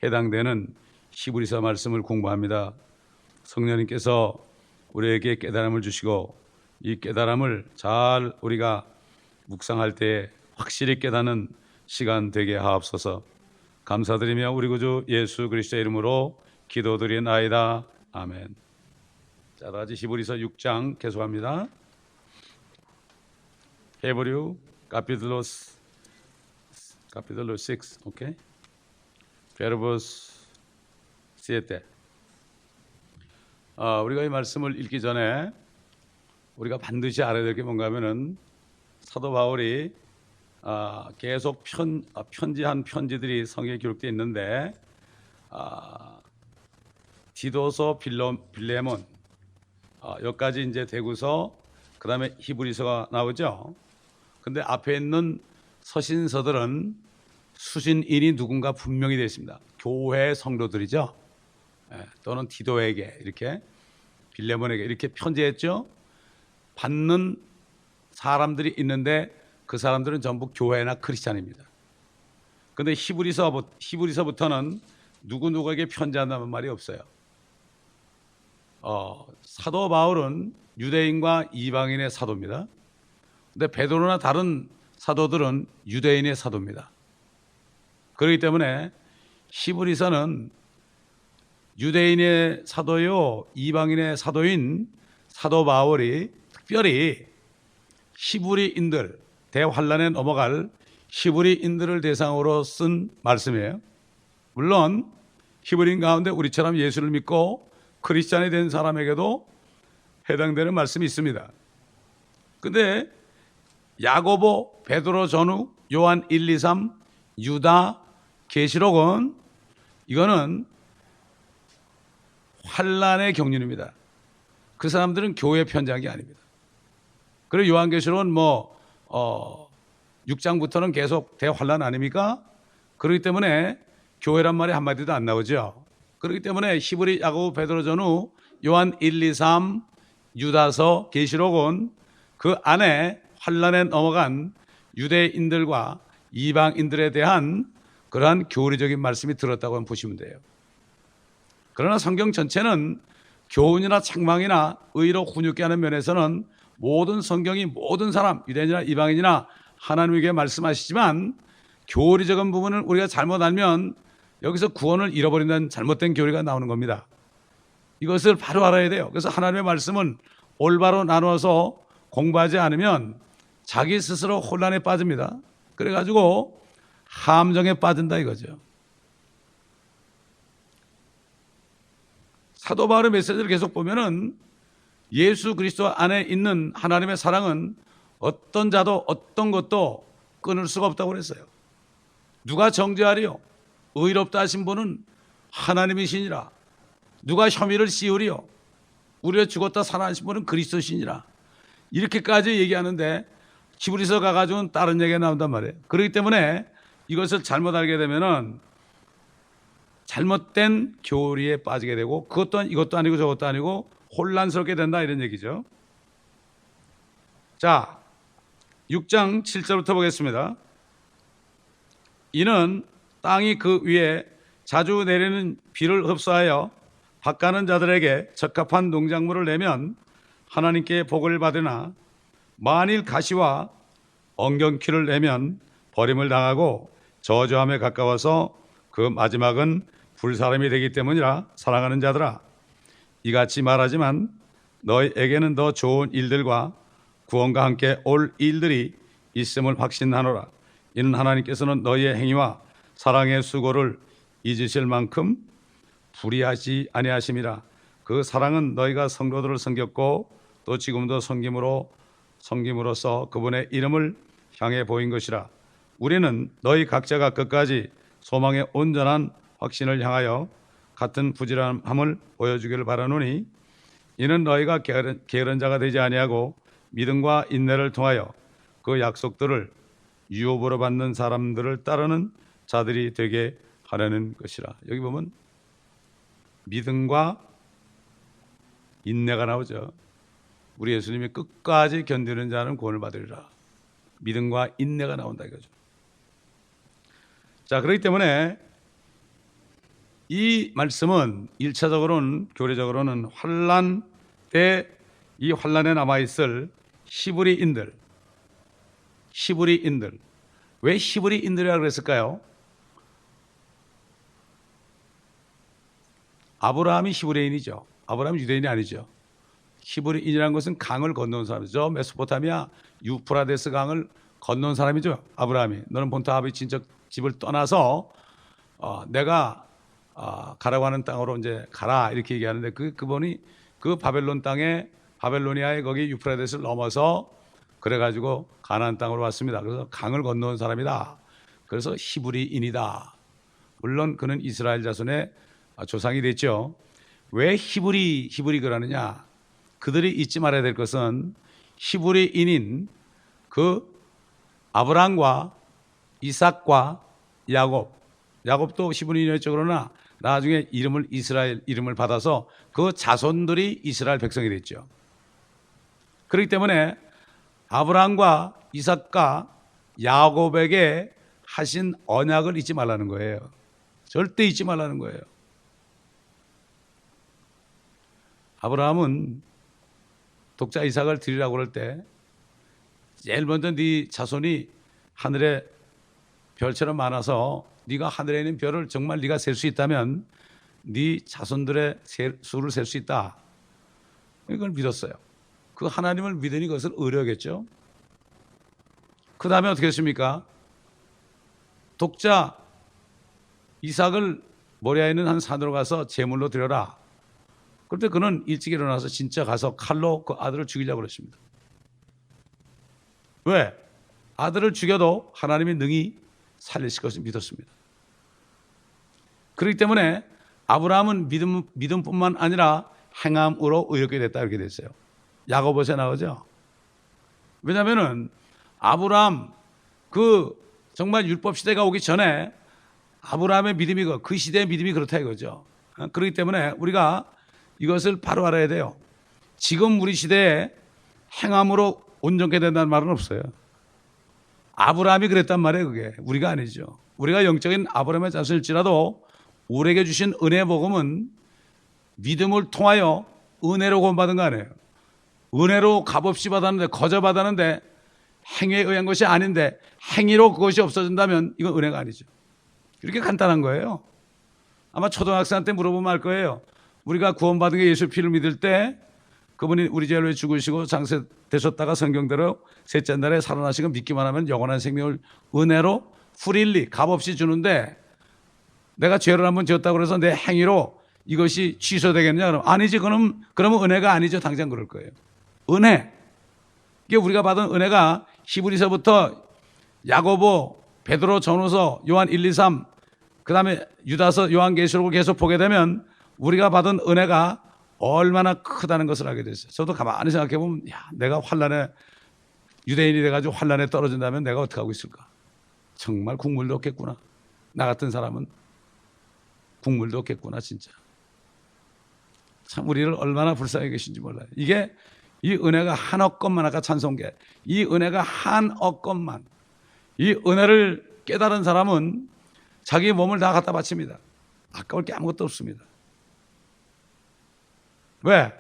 해당되는 히브리서 말씀을 공부합니다. 성령님께서 우리에게 깨달음을 주시고 이 깨달음을 잘 우리가 묵상할 때 확실히 깨닫는 시간 되게 하옵소서. 감사드리며 우리 구주 예수 그리스도의 이름으로 기도드리나이다. 아멘. 자, 다시 히브리서 6장 계속합니다. 헤브류 카피틀로 6, 오케이. 베르보스 7. 우리가 이 말씀을 읽기 전에 우리가 반드시 알아야 될 게 뭔가 하면은 사도 바울이 계속 편지한 편지들이 성경에 기록되어 있는데 디도서, 빌레몬 여기까지 이제 되고서 그 다음에 히브리서가 나오죠. 근데 앞에 있는 서신서들은 수신인이 누군가 분명히 되어 있습니다. 교회 성도들이죠. 또는 디도에게 이렇게, 빌레몬에게 이렇게 편지했죠. 받는 사람들이 있는데 그 사람들은 전부 교회나 크리스찬입니다. 근데 히브리서부터는 누구에게 편지한다는 말이 없어요. 사도 바울은 유대인과 이방인의 사도입니다. 근데 베드로나 다른 사도들은 유대인의 사도입니다. 그렇기 때문에 히브리서는 유대인의 사도요, 이방인의 사도인 사도 바울이 특별히 히브리인들, 대환란에 넘어갈 히브리인들을 대상으로 쓴 말씀이에요. 물론 히브리인 가운데 우리처럼 예수를 믿고 크리스찬이 된 사람에게도 해당되는 말씀이 있습니다. 근데 야고보, 베드로 전후, 요한 1, 2, 3, 유다, 계시록은 이거는 환란의 경륜입니다. 그 사람들은 교회 편지한 게 아닙니다. 그리고 요한계시록은 6장부터는 계속 대환란 아닙니까? 그렇기 때문에 교회란 말이 한마디도 안 나오죠. 그렇기 때문에 히브리, 야고보, 베드로 전후, 요한 1, 2, 3, 유다서, 계시록은 그 안에 환란에 넘어간 유대인들과 이방인들에 대한 그러한 교리적인 말씀이 들었다고 보시면 돼요. 그러나 성경 전체는 교훈이나 책망이나 의로 훈육케 하는 면에서는 모든 성경이 모든 사람, 유대인이나 이방인이나 하나님에게 말씀하시지만 교리적인 부분을 우리가 잘못 알면 여기서 구원을 잃어버린다는 잘못된 교리가 나오는 겁니다. 이것을 바로 알아야 돼요. 그래서 하나님의 말씀은 올바로 나누어서 공부하지 않으면 자기 스스로 혼란에 빠집니다. 그래가지고 함정에 빠진다 이거죠. 사도 바울의 메시지를 계속 보면은 예수 그리스도 안에 있는 하나님의 사랑은 어떤 자도 어떤 것도 끊을 수가 없다고 그랬어요. 누가 정죄하리요? 의롭다 하신 분은 하나님이시니라. 누가 혐의를 씌우리요? 우리가 죽었다 살아나신 분은 그리스도시니라. 이렇게까지 얘기하는데 히브리서 가가지고는 다른 얘기가 나온단 말이에요. 그렇기 때문에 이것을 잘못 알게 되면은 잘못된 교리에 빠지게 되고 그것 이것도 아니고 저것도 아니고 혼란스럽게 된다 이런 얘기죠. 자, 6장 7절부터 보겠습니다. 이는 땅이 그 위에 자주 내리는 비를 흡수하여 밭가는 자들에게 적합한 농작물을 내면 하나님께 복을 받으나 만일 가시와 엉겅퀴를 내면 버림을 당하고 저주함에 가까워서 그 마지막은 불사람이 되기 때문이라. 사랑하는 자들아, 이같이 말하지만 너희에게는 더 좋은 일들과 구원과 함께 올 일들이 있음을 확신하노라. 이는 하나님께서는 너희의 행위와 사랑의 수고를 잊으실 만큼 불의하지 아니하심이라. 그 사랑은 너희가 성도들을 섬겼고 또 지금도 섬김으로써 그분의 이름을 향해 보인 것이라. 우리는 너희 각자가 끝까지 소망의 온전한 확신을 향하여 같은 부지런함을 보여주기를 바라노니 이는 너희가 게으른 자가 되지 아니하고 믿음과 인내를 통하여 그 약속들을 유업으로 받는 사람들을 따르는 자들이 되게 하려는 것이라. 여기 보면 믿음과 인내가 나오죠. 우리 예수님이 끝까지 견디는 자는 구원을 받으리라. 믿음과 인내가 나온다 이거죠. 자, 그렇기 때문에 이 말씀은 1차적으로는 교리적으로는 환란 때 이 환란에 남아있을 히브리인들, 왜 히브리인들이라고 그랬을까요? 아브라함이 히브리인이죠. 아브라함이 유대인이 아니죠. 히브리인이라는 것은 강을 건너온 사람이죠. 메소포타미아 유프라데스 강을 건너온 사람이죠. 아브라함이. 너는 본토 아버지 친척 집을 떠나서 내가 가라고 하는 땅으로 이제 가라 이렇게 얘기하는데 그분이 그 바벨론 땅에 바벨로니아에 거기 유프라데스를 넘어서 그래가지고 가나안 땅으로 왔습니다. 그래서 강을 건너온 사람이다. 그래서 히브리인이다. 물론 그는 이스라엘 자손의 조상이 됐죠. 왜 히브리 그러느냐? 그들이 잊지 말아야 될 것은 히브리인인 그 아브라함과 이삭과 야곱도 히브리인이었죠. 그러나 나중에 이스라엘 이름을 받아서 그 자손들이 이스라엘 백성이 됐죠. 그렇기 때문에 아브라함과 이삭과 야곱에게 하신 언약을 잊지 말라는 거예요. 절대 잊지 말라는 거예요. 아브라함은 독자 이삭을 드리라고 그럴 때 제일 먼저 네 자손이 하늘에 별처럼 많아서 네가 하늘에 있는 별을 정말 네가 셀 수 있다면 네 자손들의 수를 셀 수 있다. 이걸 믿었어요. 그 하나님을 믿으니 그것은 의뢰겠죠. 그 다음에 어떻게 했습니까? 독자 이삭을 모리아에 있는 한 산으로 가서 제물로 드려라. 그런데 그는 일찍 일어나서 진짜 가서 칼로 그 아들을 죽이려고 그랬습니다. 왜? 아들을 죽여도 하나님이 능히 살리실 것을 믿었습니다. 그렇기 때문에 아브라함은 믿음뿐만 아니라 행함으로 의롭게 됐다 이렇게 됐어요. 야고보서에 나오죠. 왜냐하면은 아브라함 그 정말 율법 시대가 오기 전에 아브라함의 믿음이 그 시대의 믿음이 그렇다 이거죠. 그렇기 때문에 우리가 이것을 바로 알아야 돼요. 지금 우리 시대에 행함으로 온전케 된다는 말은 없어요. 아브라함이 그랬단 말이에요. 그게 우리가 아니죠. 우리가 영적인 아브라함의 자손일지라도 우리에게 주신 은혜 복음은 믿음을 통하여 은혜로 구원받은 거 아니에요. 은혜로 값없이 받았는데 거저 받았는데 행위에 의한 것이 아닌데 행위로 그것이 없어진다면 이건 은혜가 아니죠. 이렇게 간단한 거예요. 아마 초등학생한테 물어보면 알 거예요. 우리가 구원받은 게 예수 피를 믿을 때 그분이 우리 죄를 위해 죽으시고 장세되셨다가 성경대로 셋째 날에 살아나시고 믿기만 하면 영원한 생명을 은혜로 프릴리 값없이 주는데 내가 죄를 한번 지었다고 해서 내 행위로 이것이 취소되겠느냐? 그럼 아니지. 그러면 은혜가 아니죠. 당장 그럴 거예요. 은혜. 이게 우리가 받은 은혜가 히브리서부터 야고보, 베드로, 전후서, 요한 1, 2, 3, 그 다음에 유다서, 요한계시록을 계속 보게 되면 우리가 받은 은혜가 얼마나 크다는 것을 알게 됐어요. 저도 가만히 생각해 보면 내가 환란에 유대인이 돼가지고 환란에 떨어진다면 내가 어떻게 하고 있을까? 정말 국물도 없겠구나. 나 같은 사람은 국물도 없겠구나 진짜. 참 우리를 얼마나 불쌍히 계신지 몰라요. 이게 이 은혜가 한억 건만 아까 찬송계 이 은혜가 한억 건만 이 은혜를 깨달은 사람은 자기 몸을 다 갖다 바칩니다. 아까울 게 아무것도 없습니다. 왜?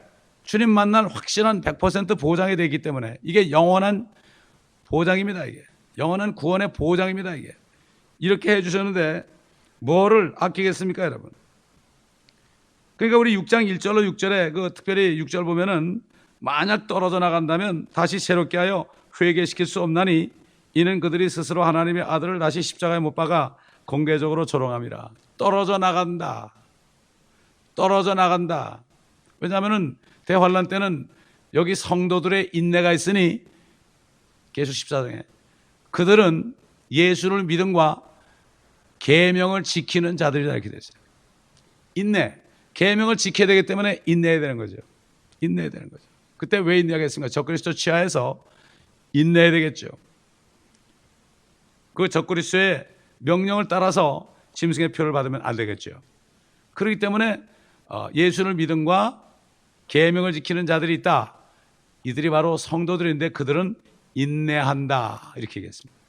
주님 만날 확실한 100% 보장이 되기 때문에 이게 영원한 보장입니다. 이게 영원한 구원의 보장입니다. 이게 이렇게 해주셨는데 뭐를 아끼겠습니까 여러분? 그러니까 우리 6장 1절로 6절에 그 특별히 6절 보면은 만약 떨어져 나간다면 다시 새롭게 하여 회개시킬 수 없나니 이는 그들이 스스로 하나님의 아들을 다시 십자가에 못 박아 공개적으로 조롱함이라. 떨어져 나간다. 떨어져 나간다. 왜냐하면은 대환란 때는 여기 성도들의 인내가 있으니 계속 14장에 그들은 예수를 믿음과 계명을 지키는 자들이다 이렇게 됐어요. 인내. 계명을 지켜야 되기 때문에 인내해야 되는 거죠. 인내해야 되는 거죠. 그때 왜 인내하겠습니까? 적그리스도 치하에서 인내해야 되겠죠. 그 적그리스도의 명령을 따라서 짐승의 표를 받으면 안 되겠죠. 그렇기 때문에 예수를 믿음과 계명을 지키는 자들이 있다. 이들이 바로 성도들인데 그들은 인내한다 이렇게 얘기했습니다.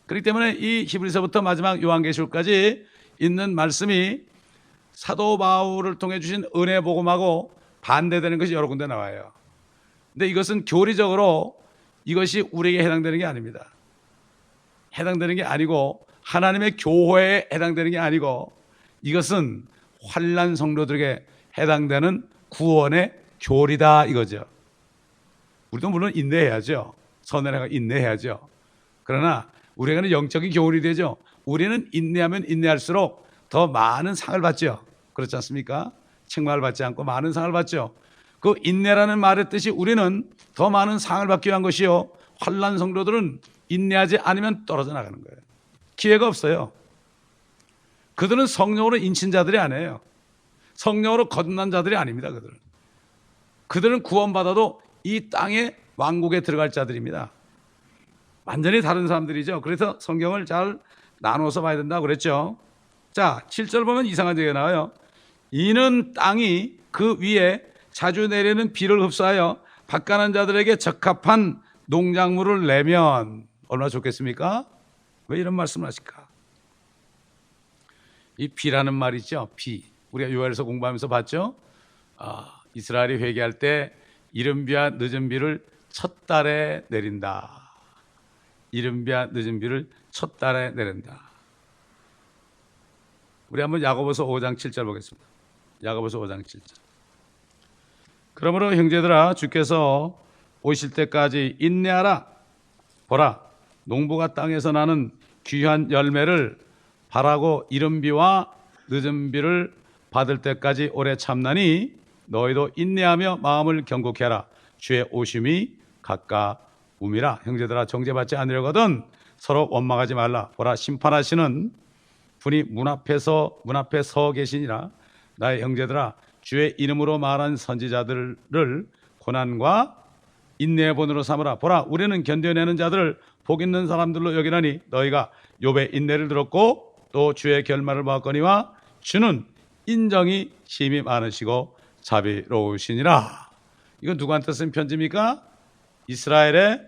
그렇기 때문에 이 히브리서부터 마지막 요한계시록까지 있는 말씀이 사도 바울을 통해 주신 은혜 복음하고 반대되는 것이 여러 군데 나와요. 근데 이것은 교리적으로 이것이 우리에게 해당되는 게 아닙니다. 해당되는 게 아니고 하나님의 교회에 해당되는 게 아니고 이것은 환난 성도들에게 해당되는 구원의 교리다 이거죠. 우리도 물론 인내해야죠. 선행하고 인내해야죠. 그러나 우리에게는 영적인 교훈이 되죠. 우리는 인내하면 인내할수록 더 많은 상을 받죠. 그렇지 않습니까? 책망을 받지 않고 많은 상을 받죠. 그 인내라는 말의 뜻이 우리는 더 많은 상을 받기 위한 것이요, 환난 성도들은 인내하지 않으면 떨어져 나가는 거예요. 기회가 없어요. 그들은 성령으로 인친 자들이 아니에요. 성령으로 거듭난 자들이 아닙니다. 그들은 구원받아도 이 땅의 왕국에 들어갈 자들입니다. 완전히 다른 사람들이죠. 그래서 성경을 잘 나눠서 봐야 된다고 그랬죠. 자, 7절 보면 이상한 얘기가 나와요. 이는 땅이 그 위에 자주 내리는 비를 흡수하여 밭가는 자들에게 적합한 농작물을 내면 얼마나 좋겠습니까? 왜 이런 말씀을 하실까? 이 비라는 말이죠. 비. 우리가 요엘서 공부하면서 봤죠. 이스라엘이 회개할 때 이른 비와 늦은 비를 첫 달에 내린다. 이른 비와 늦은 비를 첫 달에 내린다. 우리 한번 야고보서 5장 7절 보겠습니다. 야고보서 5장 7절. 그러므로 형제들아, 주께서 오실 때까지 인내하라. 보라, 농부가 땅에서 나는 귀한 열매를 바라고 이른 비와 늦은 비를 받을 때까지 오래 참나니 너희도 인내하며 마음을 경고케 하라. 주의 오심이 가까움이라. 형제들아, 정죄받지 않으려거든 서로 원망하지 말라. 보라, 심판하시는 분이 문 앞에 서 계시니라. 나의 형제들아, 주의 이름으로 말한 선지자들을 고난과 인내의 본으로 삼으라. 보라, 우리는 견뎌내는 자들을 복 있는 사람들로 여기라니 너희가 욥의 인내를 들었고 또 주의 결말을 보았거니와 주는 인정이 심히 많으시고 자비로우시니라. 이건 누구한테 쓴 편지입니까? 이스라엘의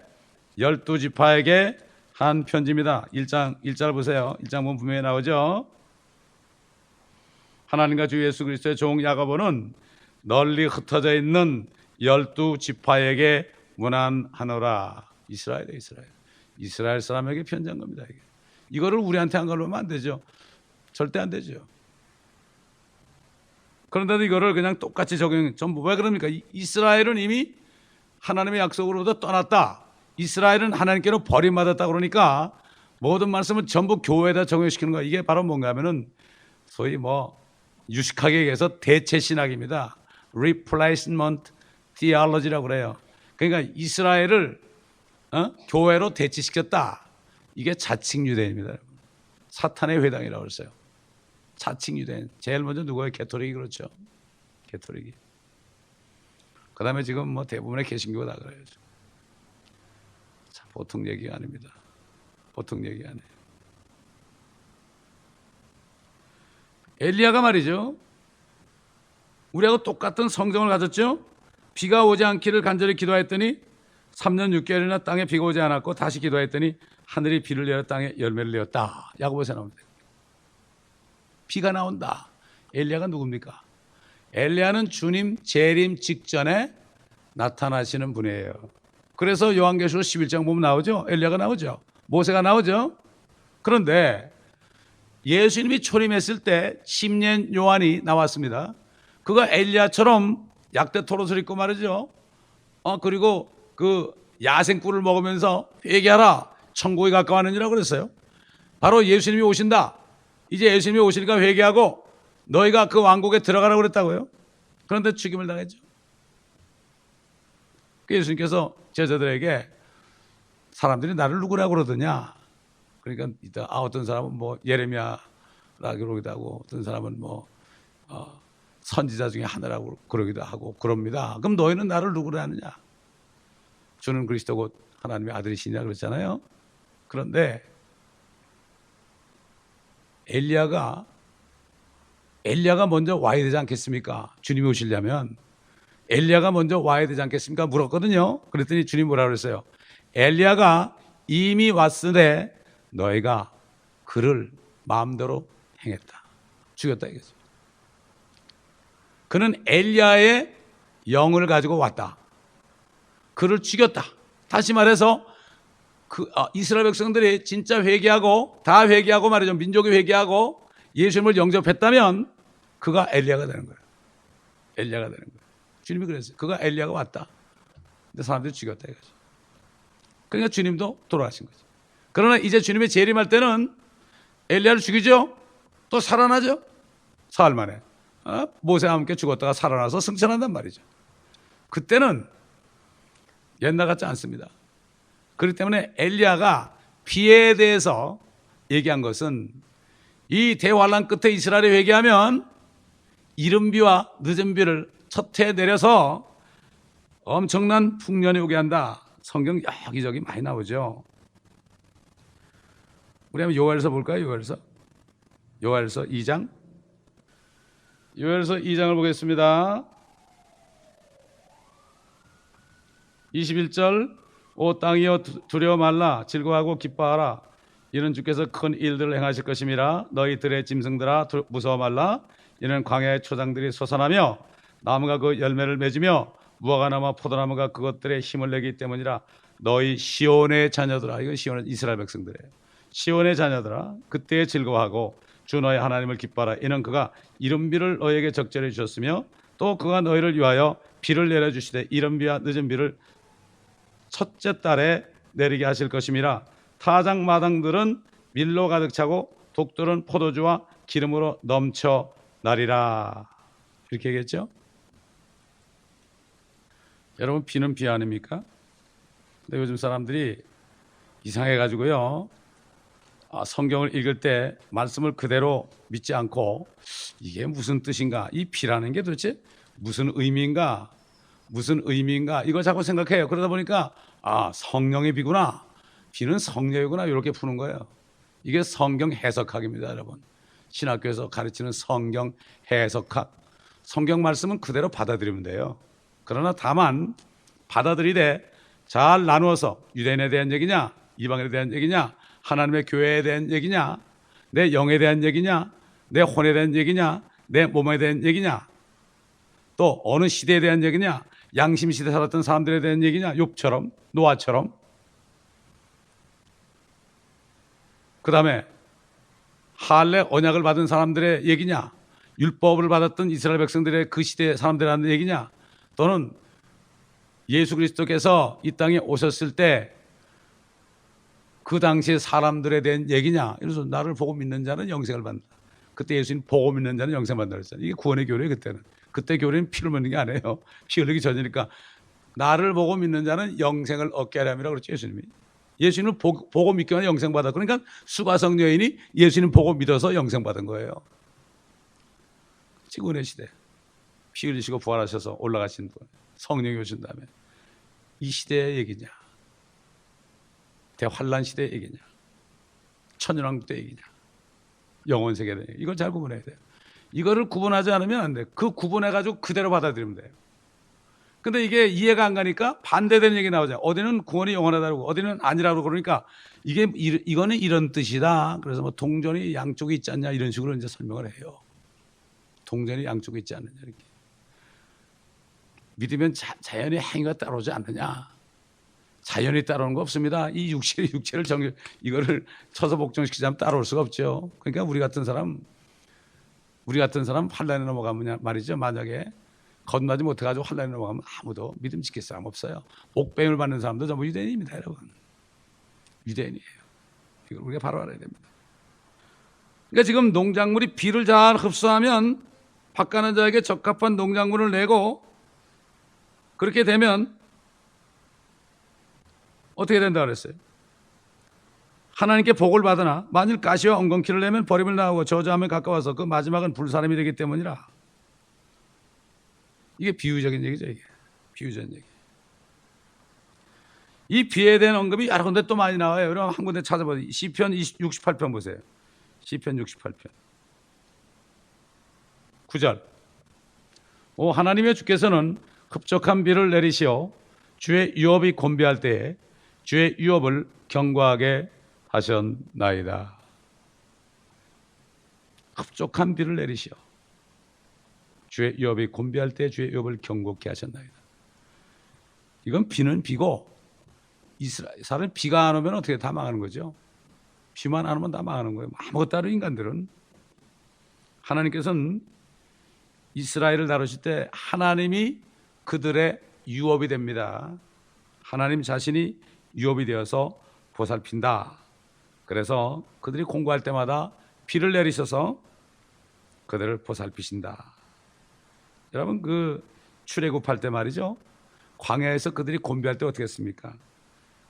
12지파에게 한 편지입니다. 1절 보세요. 1장 보면 분명히 나오죠. 하나님과 주 예수 그리스도의 종 야고보는 널리 흩어져 있는 12지파에게 문안하노라. 이스라엘 사람에게 편지한 겁니다. 이거를 우리한테 한 걸로 하면 안 되죠. 절대 안 되죠. 그런데도 이거를 그냥 똑같이 전부 왜 그럽니까? 이스라엘은 이미 하나님의 약속으로부터 떠났다. 이스라엘은 하나님께로 버림받았다. 그러니까 모든 말씀은 전부 교회에다 적용시키는 거야. 이게 바로 뭔가 하면은 소위 유식하게 얘기해서 대체 신학입니다. Replacement Theology라고 그래요. 그러니까 이스라엘을 교회로 대치시켰다. 이게 자칭 유대인입니다. 사탄의 회당이라고 그랬어요. 자칭 유대인. 제일 먼저 누구예요? 개토릭이 그렇죠. 개토릭이. 그 다음에 지금 대부분의 개신교가 다 그래요. 참 보통 얘기가 아닙니다. 보통 얘기 아니에요. 엘리야가 말이죠. 우리하고 똑같은 성정을 가졌죠. 비가 오지 않기를 간절히 기도했더니 3년 6개월이나 땅에 비가 오지 않았고 다시 기도했더니 하늘이 비를 내어 땅에 열매를 내었다. 야고보서에 나옵니다. 비가 나온다. 엘리야가 누굽니까? 엘리야는 주님 재림 직전에 나타나시는 분이에요. 그래서 요한계시록 11장 보면 나오죠. 엘리야가 나오죠. 모세가 나오죠. 그런데 예수님이 초림했을 때 심년 요한이 나왔습니다. 그가 엘리야처럼 약대 토롯을 입고 말이죠. 그리고 그 야생꿀을 먹으면서 회개하라. 천국이 가까워하느니라고 그랬어요. 바로 예수님이 오신다. 이제 예수님이 오시니까 회개하고 너희가 그 왕국에 들어가라고 그랬다고요. 그런데 죽임을 당했죠. 예수님께서 제자들에게 사람들이 나를 누구라고 그러더냐. 그러니까 어떤 사람은 예레미야라고 그러기도 하고 어떤 사람은 선지자 중에 하나라고 그러기도 하고 그럽니다. 그럼 너희는 나를 누구라 하느냐. 주는 그리스도 곧 하나님의 아들이시냐 그랬잖아요. 그런데 엘리야가 먼저 와야 되지 않겠습니까? 주님이 오시려면 엘리야가 먼저 와야 되지 않겠습니까? 물었거든요. 그랬더니 주님 뭐라 그랬어요? 엘리야가 이미 왔으되 너희가 그를 마음대로 행했다. 죽였다 이거죠. 그는 엘리야의 영을 가지고 왔다. 그를 죽였다. 다시 말해서 이스라엘 백성들이 진짜 회개하고 다 회개하고 말이죠. 민족이 회개하고 예수님을 영접했다면 그가 엘리야가 되는 거예요. 엘리야가 되는 거예요. 주님이 그랬어요. 그가 엘리야가 왔다. 근데 사람들이 죽였다 이거죠. 그러니까 주님도 돌아가신 거죠. 그러나 이제 주님이 재림할 때는 엘리야를 죽이죠. 또 살아나죠. 사흘 만에 모세와 함께 죽었다가 살아나서 승천한단 말이죠. 그때는 옛날 같지 않습니다. 그렇기 때문에 엘리야가 비에 대해서 얘기한 것은 이 대환란 끝에 이스라엘이 회개하면 이른 비와 늦은 비를 첫 해에 내려서 엄청난 풍년이 오게 한다. 성경 여기저기 많이 나오죠. 우리 한번 요엘서 볼까요? 요엘서 2장. 요엘서 2장을 보겠습니다. 21절 오 땅이여 두려워 말라 즐거워하고 기뻐하라 이는 주께서 큰 일들을 행하실 것임이라 너희들의 짐승들아 무서워 말라 이는 광야의 초장들이 솟아나며 나무가 그 열매를 맺으며 무화과 나무와 포도나무가 그것들의 힘을 내기 때문이라 너희 시온의 자녀들아 이건 시온의 이스라엘 백성들이에요. 시온의 자녀들아 그때에 즐거워하고 주 너희 하나님을 기뻐하라 이는 그가 이른 비를 너희에게 적절히 주셨으며 또 그가 너희를 위하여 비를 내려주시되 이른 비와 늦은 비를 첫째 달에 내리게 하실 것임이라 타작 마당들은 밀로 가득 차고 독들은 포도주와 기름으로 넘쳐 나리라 이렇게 얘기했죠. 여러분 비는 비 아닙니까? 근데 요즘 사람들이 이상해가지고요 성경을 읽을 때 말씀을 그대로 믿지 않고 이게 무슨 뜻인가 이 비라는 게 도대체 무슨 의미인가 이걸 자꾸 생각해요. 그러다 보니까 성령의 비구나 비는 성령이구나 이렇게 푸는 거예요. 이게 성경 해석학입니다. 여러분 신학교에서 가르치는 성경 해석학 성경 말씀은 그대로 받아들이면 돼요. 그러나 다만 받아들이되 잘 나누어서 유대인에 대한 얘기냐 이방인에 대한 얘기냐 하나님의 교회에 대한 얘기냐 내 영에 대한 얘기냐 내 혼에 대한 얘기냐 내 몸에 대한 얘기냐 또 어느 시대에 대한 얘기냐 양심시대 살았던 사람들에 대한 얘기냐 욥처럼 노아처럼 그 다음에 할례 언약을 받은 사람들의 얘기냐 율법을 받았던 이스라엘 백성들의 그 시대 사람들에 대한 얘기냐 또는 예수 그리스도께서 이 땅에 오셨을 때 그 당시의 사람들에 대한 얘기냐 이래서 나를 보고 믿는 자는 영생을 받는다. 그때 예수님 보고 믿는 자는 영생 받는다 그랬잖아요. 이게 구원의 교리예요. 그때는 그때 교리는 피를 먹는 게 아니에요. 피 흘리기 전이니까 나를 보고 믿는 자는 영생을 얻게 하려니라고 그랬죠. 예수님이 예수님을 보고 믿기만 영생 받아. 그러니까 수가성 여인이 예수님 보고 믿어서 영생 받은 거예요. 지금 은혜 시대 피 흘리시고 부활하셔서 올라가신 분 성령이 오신 다음에 이 시대의 얘기냐 대환란 시대의 얘기냐 천연왕국 때 얘기냐 영원 세계의 얘기 이걸 잘 구분해야 돼요. 이거를 구분하지 않으면 안 돼요. 그 구분해가지고 그대로 받아들이면 돼요. 근데 이게 이해가 안 가니까 반대되는 얘기 나오잖아요. 어디는 구원이 영원하다고 어디는 아니라고 그러니까 이거는 이런 뜻이다. 그래서 뭐 동전이 양쪽에 있지 않냐 이런 식으로 이제 설명을 해요. 동전이 양쪽에 있지 않느냐 이렇게. 믿으면 자연의 행위가 따라오지 않느냐. 자연이 따라오는 거 없습니다. 이 육체를 이거를 쳐서 복종시키자면 따라올 수가 없죠. 그러니까 우리 같은 사람 환란에 넘어가면 말이죠. 만약에 건너지 못해가지고 환란에 넘어가면 아무도 믿음 지킬 사람 없어요. 복뱅을 받는 사람도 전부 유대인입니다, 여러분. 유대인이에요. 이걸 우리가 바로 알아야 됩니다. 그러니까 지금 농작물이 비를 잘 흡수하면 밭가는 자에게 적합한 농작물을 내고 그렇게 되면 어떻게 된다 그랬어요? 하나님께 복을 받으나 만일 가시와 엉겅퀴를 내면 버림을 당하고 저주함에 가까워서 그 마지막은 불사람이 되기 때문이라. 이게 비유적인 얘기죠. 이게 비유적인 얘기. 이 비에 대한 언급이 여러 군데 또 많이 나와요. 여러분 한 군데 찾아보세요. 시편 68편 보세요. 시편 68편 9절 오 하나님의 주께서는 흡족한 비를 내리시어 주의 유업이 곤비할 때에 주의 유업을 경고하게 하셨나이다. 흡족한 비를 내리시어 주의 유업이 곤비할 때 주의 유업을 경고케 하셨나이다. 이건 비는 비고 이스라엘은 비가 안 오면 어떻게 다 망하는 거죠? 비만 안 오면 다 망하는 거예요. 아무것도 다른 인간들은. 하나님께서는 이스라엘을 다루실 때 하나님이 그들의 유업이 됩니다. 하나님 자신이 유업이 되어서 보살핀다. 그래서 그들이 공부할 때마다 비를 내리셔서 그들을 보살피신다. 여러분 그 출애굽할 때 말이죠. 광야에서 그들이 곤비할 때 어떻게 했습니까?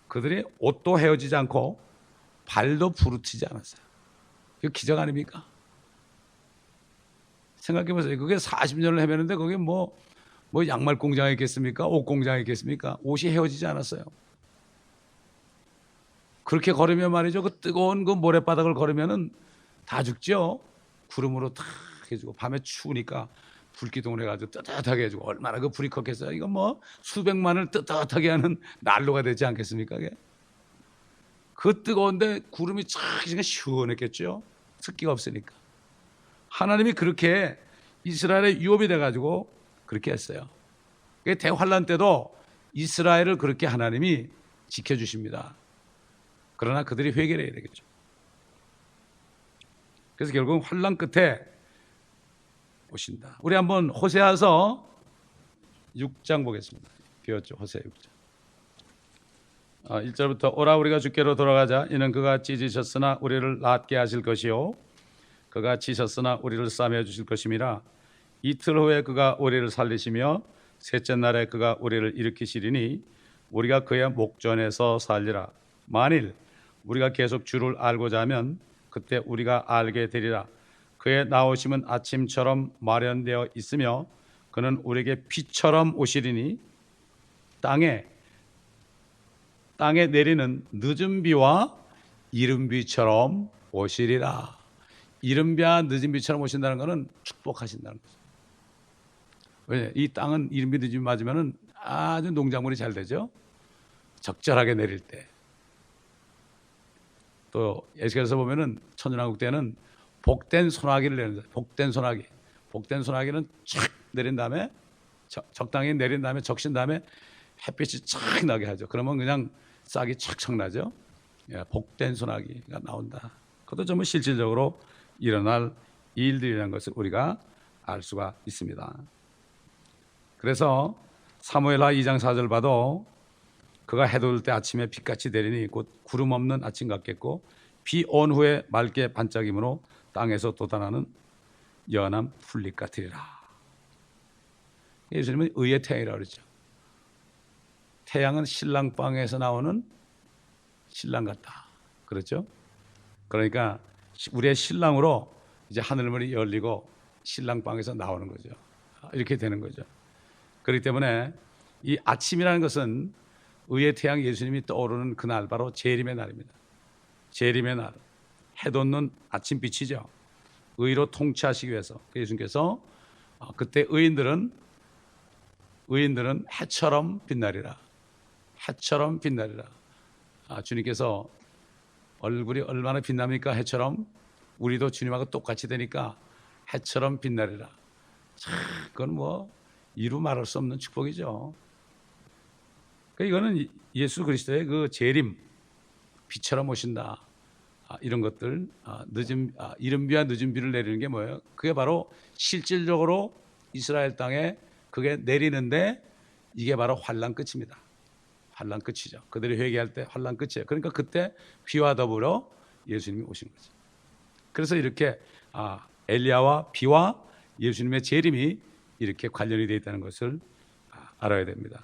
그들이 옷도 헤어지지 않고 발도 부르치지 않았어요. 이거 기적 아닙니까? 생각해 보세요. 그게 40년을 헤매는데 그게 뭐 양말 공장에 있겠습니까? 옷 공장에 있겠습니까? 옷이 헤어지지 않았어요. 그렇게 걸으면 말이죠. 그 뜨거운 그 모래바닥을 걸으면은 다 죽죠. 구름으로 탁 해주고 밤에 추우니까 불기둥을 해가지고 뜨뜻하게 해주고 얼마나 그 불이 컸겠어요. 이건 뭐 수백만을 뜨뜻하게 하는 난로가 되지 않겠습니까? 그게? 그 뜨거운데 구름이 쫙 있으니까 시원했겠죠. 습기가 없으니까. 하나님이 그렇게 이스라엘의 유업이 돼가지고 그렇게 했어요. 대환란 때도 이스라엘을 그렇게 하나님이 지켜주십니다. 그러나 그들이 회개를 해야 되겠죠. 그래서 결국 환란 끝에 오신다. 우리 한번 호세아서 6장 보겠습니다. 비었죠. 호세아 6장. 1절부터 오라 우리가 주께로 돌아가자. 이는 그가 찢으셨으나 우리를 낫게 하실 것이요 그가 치셨으나 우리를 싸매 주실 것임이라. 이틀 후에 그가 우리를 살리시며 셋째 날에 그가 우리를 일으키시리니 우리가 그의 목전에서 살리라. 만일 우리가 계속 주를 알고자 하면 그때 우리가 알게 되리라. 그의 나오심은 아침처럼 마련되어 있으며 그는 우리에게 비처럼 오시리니 땅에 내리는 늦은 비와 이른 비처럼 오시리라. 이른 비와 늦은 비처럼 오신다는 것은 축복하신다는 거죠. 왜? 이 땅은 이른 비 늦은 비 맞으면 아주 농작물이 잘 되죠. 적절하게 내릴 때. 또 에스겔서 보면은 천연왕국 때는 복된 소나기를 내는다. 복된 소나기. 복된 소나기는 촥 내린 다음에 적당히 내린 다음에 적신 다음에 햇빛이 촥 나게 하죠. 그러면 그냥 싹이 촥촥 나죠. 복된 소나기가 나온다. 그것도 전부 실질적으로 일어날 일들이라는 것을 우리가 알 수가 있습니다. 그래서 사무엘하 2장 4절 봐도 그가 해돋을 때 아침에 빛같이 내리니 곧 구름 없는 아침 같겠고 비 온 후에 맑게 반짝임으로 땅에서 돋아나는 연한 풀잎 같으리라. 예수님은 의의 태양이라고 그러죠. 태양은 신랑방에서 나오는 신랑 같다. 그렇죠? 그러니까 우리의 신랑으로 이제 하늘문이 열리고 신랑방에서 나오는 거죠. 이렇게 되는 거죠. 그렇기 때문에 이 아침이라는 것은 의의 태양 예수님이 떠오르는 그날 바로 재림의 날입니다. 재림의 날, 해돋는 아침빛이죠. 의로 통치하시기 위해서 예수님께서 그때 의인들은 해처럼 빛나리라. 해처럼 빛나리라. 주님께서 얼굴이 얼마나 빛납니까? 해처럼. 우리도 주님하고 똑같이 되니까 해처럼 빛나리라. 그건 뭐 이루 말할 수 없는 축복이죠. 이거는 예수 그리스도의 그 재림, 비처럼 오신다. 이런 것들, 이른 비와 늦은 비를 내리는 게 뭐예요? 그게 바로 실질적으로 이스라엘 땅에 그게 내리는데 이게 바로 환란 끝입니다. 환란 끝이죠. 그들이 회개할 때 환란 끝이에요. 그러니까 그때 비와 더불어 예수님이 오신 거죠. 그래서 이렇게 엘리야와 비와 예수님의 재림이 이렇게 관련이 되어 있다는 것을 알아야 됩니다.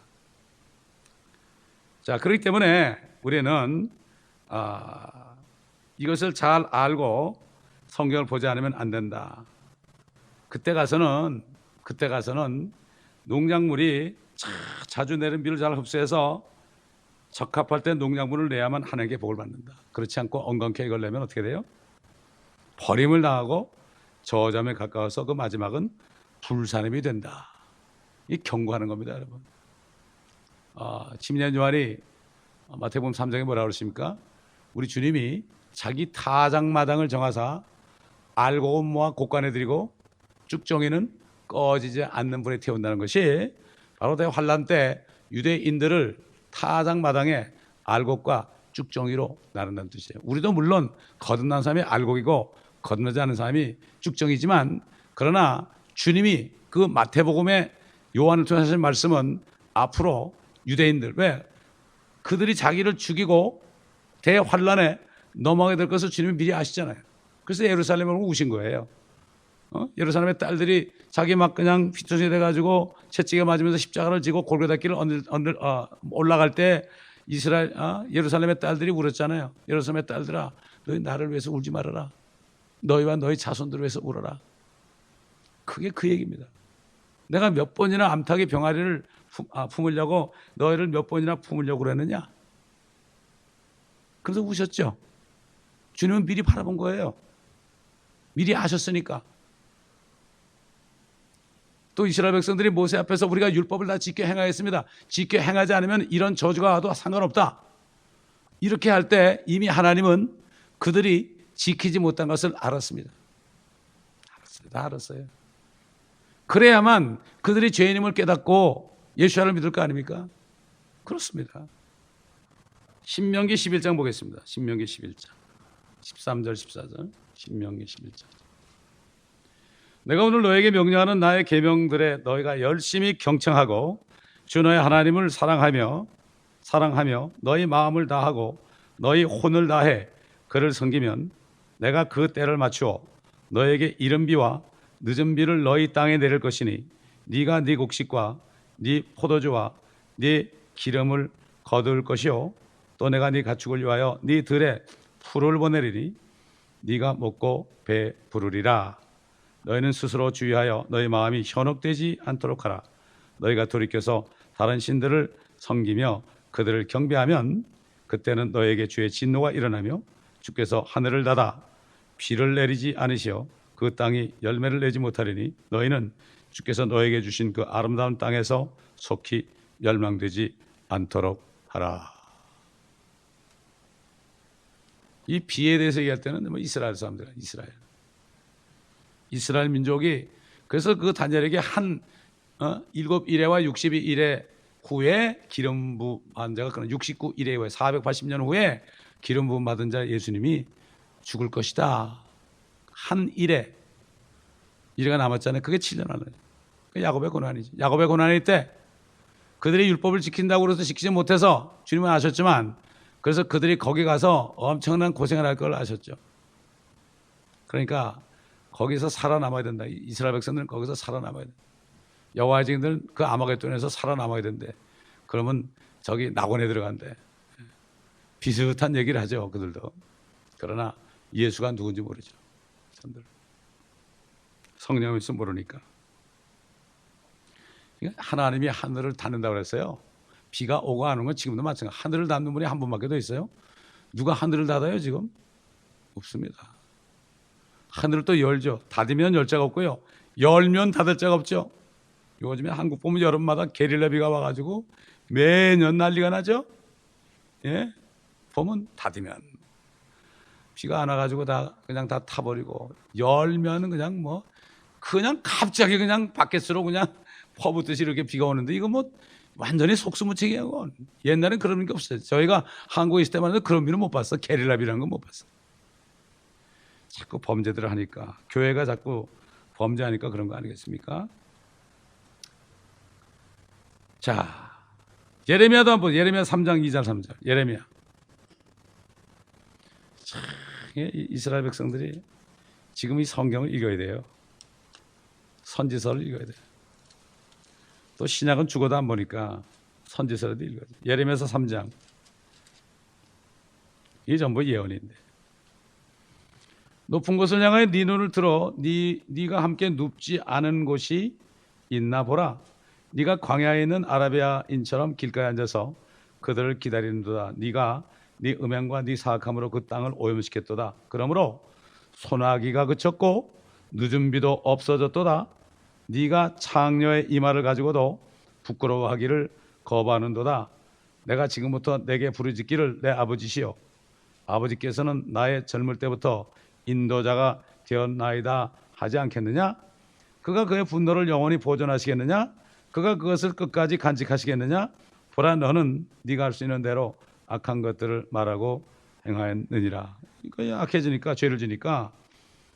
자, 그렇기 때문에 우리는 이것을 잘 알고 성경을 보지 않으면 안 된다. 그때 가서는 농작물이 자주 내린 비를 잘 흡수해서 적합할 때 농작물을 내야만 하나님께 복을 받는다. 그렇지 않고 엉겅퀴 이걸 내면 어떻게 돼요? 버림을 당하고 저점에 가까워서 그 마지막은 불사름이 된다. 이 경고하는 겁니다, 여러분. 시민연 요한이 마태복음 3장에 뭐라고 그러십니까? 우리 주님이 자기 타작마당을 정하사 알곡은 모아 곡간에 드리고 쭉정이는 꺼지지 않는 불에 태운다는 것이 바로 대환란 때 유대인들을 타작마당에 알곡과 쭉정이로 나눈다는 뜻이에요. 우리도 물론 거듭난 사람이 알곡이고 거듭나지 않은 사람이 쭉정이지만, 그러나 주님이 그 마태복음의 요한을 통해 하신 말씀은 앞으로 유대인들, 왜? 그들이 자기를 죽이고 대환란에 넘어가게 될 것을 주님이 미리 아시잖아요. 그래서 예루살렘으로 오신 거예요. 예루살렘의 딸들이 자기 막 그냥 휘투성이 돼가지고 채찍에 맞으면서 십자가를 지고 골고다 길을 올라갈 때 예루살렘의 딸들이 울었잖아요. 예루살렘의 딸들아, 너희 나를 위해서 울지 말아라. 너희와 너희 자손들을 위해서 울어라. 그게 그 얘기입니다. 내가 몇 번이나 암탉의 병아리를 품으려고, 너희를 몇 번이나 품으려고 그랬느냐? 그래서 우셨죠. 주님은 미리 바라본 거예요. 미리 아셨으니까. 또 이스라엘 백성들이 모세 앞에서 우리가 율법을 다 지켜 행하였습니다. 지켜 행하지 않으면 이런 저주가 와도 상관없다. 이렇게 할 때 이미 하나님은 그들이 지키지 못한 것을 알았습니다. 다 알았어요. 그래야만 그들이 죄인임을 깨닫고 예수를 믿을 거 아닙니까? 그렇습니다. 신명기 11장 보겠습니다. 신명기 11장 13절 14절. 신명기 11장. 내가 오늘 너에게 명령하는 나의 계명들에 너희가 열심히 경청하고 주 너의 하나님을 사랑하며 너희 마음을 다하고 너희 혼을 다해 그를 섬기면 내가 그 때를 맞추어 너에게 이른 비와 늦은 비를 너희 땅에 내릴 것이니 네가 네 곡식과 네 포도주와 네 기름을 거둘 것이요 또 내가 네 가축을 위하여 네 들에 풀을 보내리니 네가 먹고 배 부르리라. 너희는 스스로 주의하여 너희 마음이 현혹되지 않도록 하라. 너희가 돌이켜서 다른 신들을 섬기며 그들을 경배하면 그때는 너에게 주의 진노가 일어나며 주께서 하늘을 닫아 비를 내리지 않으시어 그 땅이 열매를 내지 못하리니 너희는 주께서 너에게 주신 그 아름다운 땅에서 속히 멸망되지 않도록 하라. 이 비에 대해서 얘기할 때는 이스라엘 사람들, 이스라엘 민족이, 그래서 그 다니엘에게 한 7일에와 62일에 후에 기름 부음 받은 자가, 그런 69일에 후에 480년 후에 기름 부음 받은 자 예수님이 죽을 것이다. 한 일에 일회가 남았잖아요. 그게 7년 안에. 야곱의 고난이지. 야곱의 고난일 때 그들이 율법을 지킨다고 해서 지키지 못해서 주님은 아셨지만, 그래서 그들이 거기 가서 엄청난 고생을 할 걸 아셨죠. 그러니까 거기서 살아남아야 된다. 이스라엘 백성들은 거기서 살아남아야 된다. 여호와의 증인들은 그 아마겟돈에서 살아남아야 된대. 그러면 저기 낙원에 들어간대. 비슷한 얘기를 하죠, 그들도. 그러나 예수가 누군지 모르죠. 성령이 있으면 모르니까. 하나님이 하늘을 닫는다고 그랬어요. 비가 오고 안 오는 건 지금도 마찬가지예요. 하늘을 닫는 분이 한 분밖에 더 있어요. 누가 하늘을 닫아요 지금? 없습니다. 하늘을 또 열죠. 닫으면 열 자가 없고요, 열면 닫을 자가 없죠. 요즘에 한국 보면 여름마다 게릴라 비가 와가지고 매년 난리가 나죠. 예? 보면 닫으면 비가 안 와가지고 그냥 다 타버리고, 열면은 그냥 갑자기 그냥 바켓으로 그냥 퍼붓듯이 이렇게 비가 오는데, 이거 완전히 속수무책이에요. 그건. 옛날엔 그런 게 없어요. 저희가 한국에 있을 때만 해도 그런 비는 못 봤어. 게릴라 비라는 건 못 봤어. 자꾸 범죄들을 하니까, 교회가 자꾸 범죄하니까 그런 거 아니겠습니까? 자, 예레미야도 한번, 예레미야 3장 2절 3절. 예레미야. 참, 이스라엘 백성들이 지금 이 성경을 읽어야 돼요. 선지서를 읽어야 돼요. 또 신약은 죽어도 안 보니까 선지서라도 읽어야 돼요. 예레미야서 3장. 이게 전부 예언인데. 높은 곳을 향하여 네 눈을 들어 네가 함께 눕지 않은 곳이 있나 보라. 네가 광야에 있는 아라비아인처럼 길가에 앉아서 그들을 기다리는도다. 네가 네 음행과 네 사악함으로 그 땅을 오염시켰도다. 그러므로 소나기가 그쳤고 늦은 비도 없어졌도다. 네가 창녀의 이마를 가지고도 부끄러워하기를 거부하는도다. 내가 지금부터 내게 부르짖기를 내 아버지시오. 아버지께서는 나의 젊을 때부터 인도자가 되었나이다 하지 않겠느냐? 그가 그의 분노를 영원히 보존하시겠느냐? 그가 그것을 끝까지 간직하시겠느냐? 보라, 너는 네가 할 수 있는 대로 악한 것들을 말하고 행하였느니라. 그러니까 악해지니까, 죄를 지니까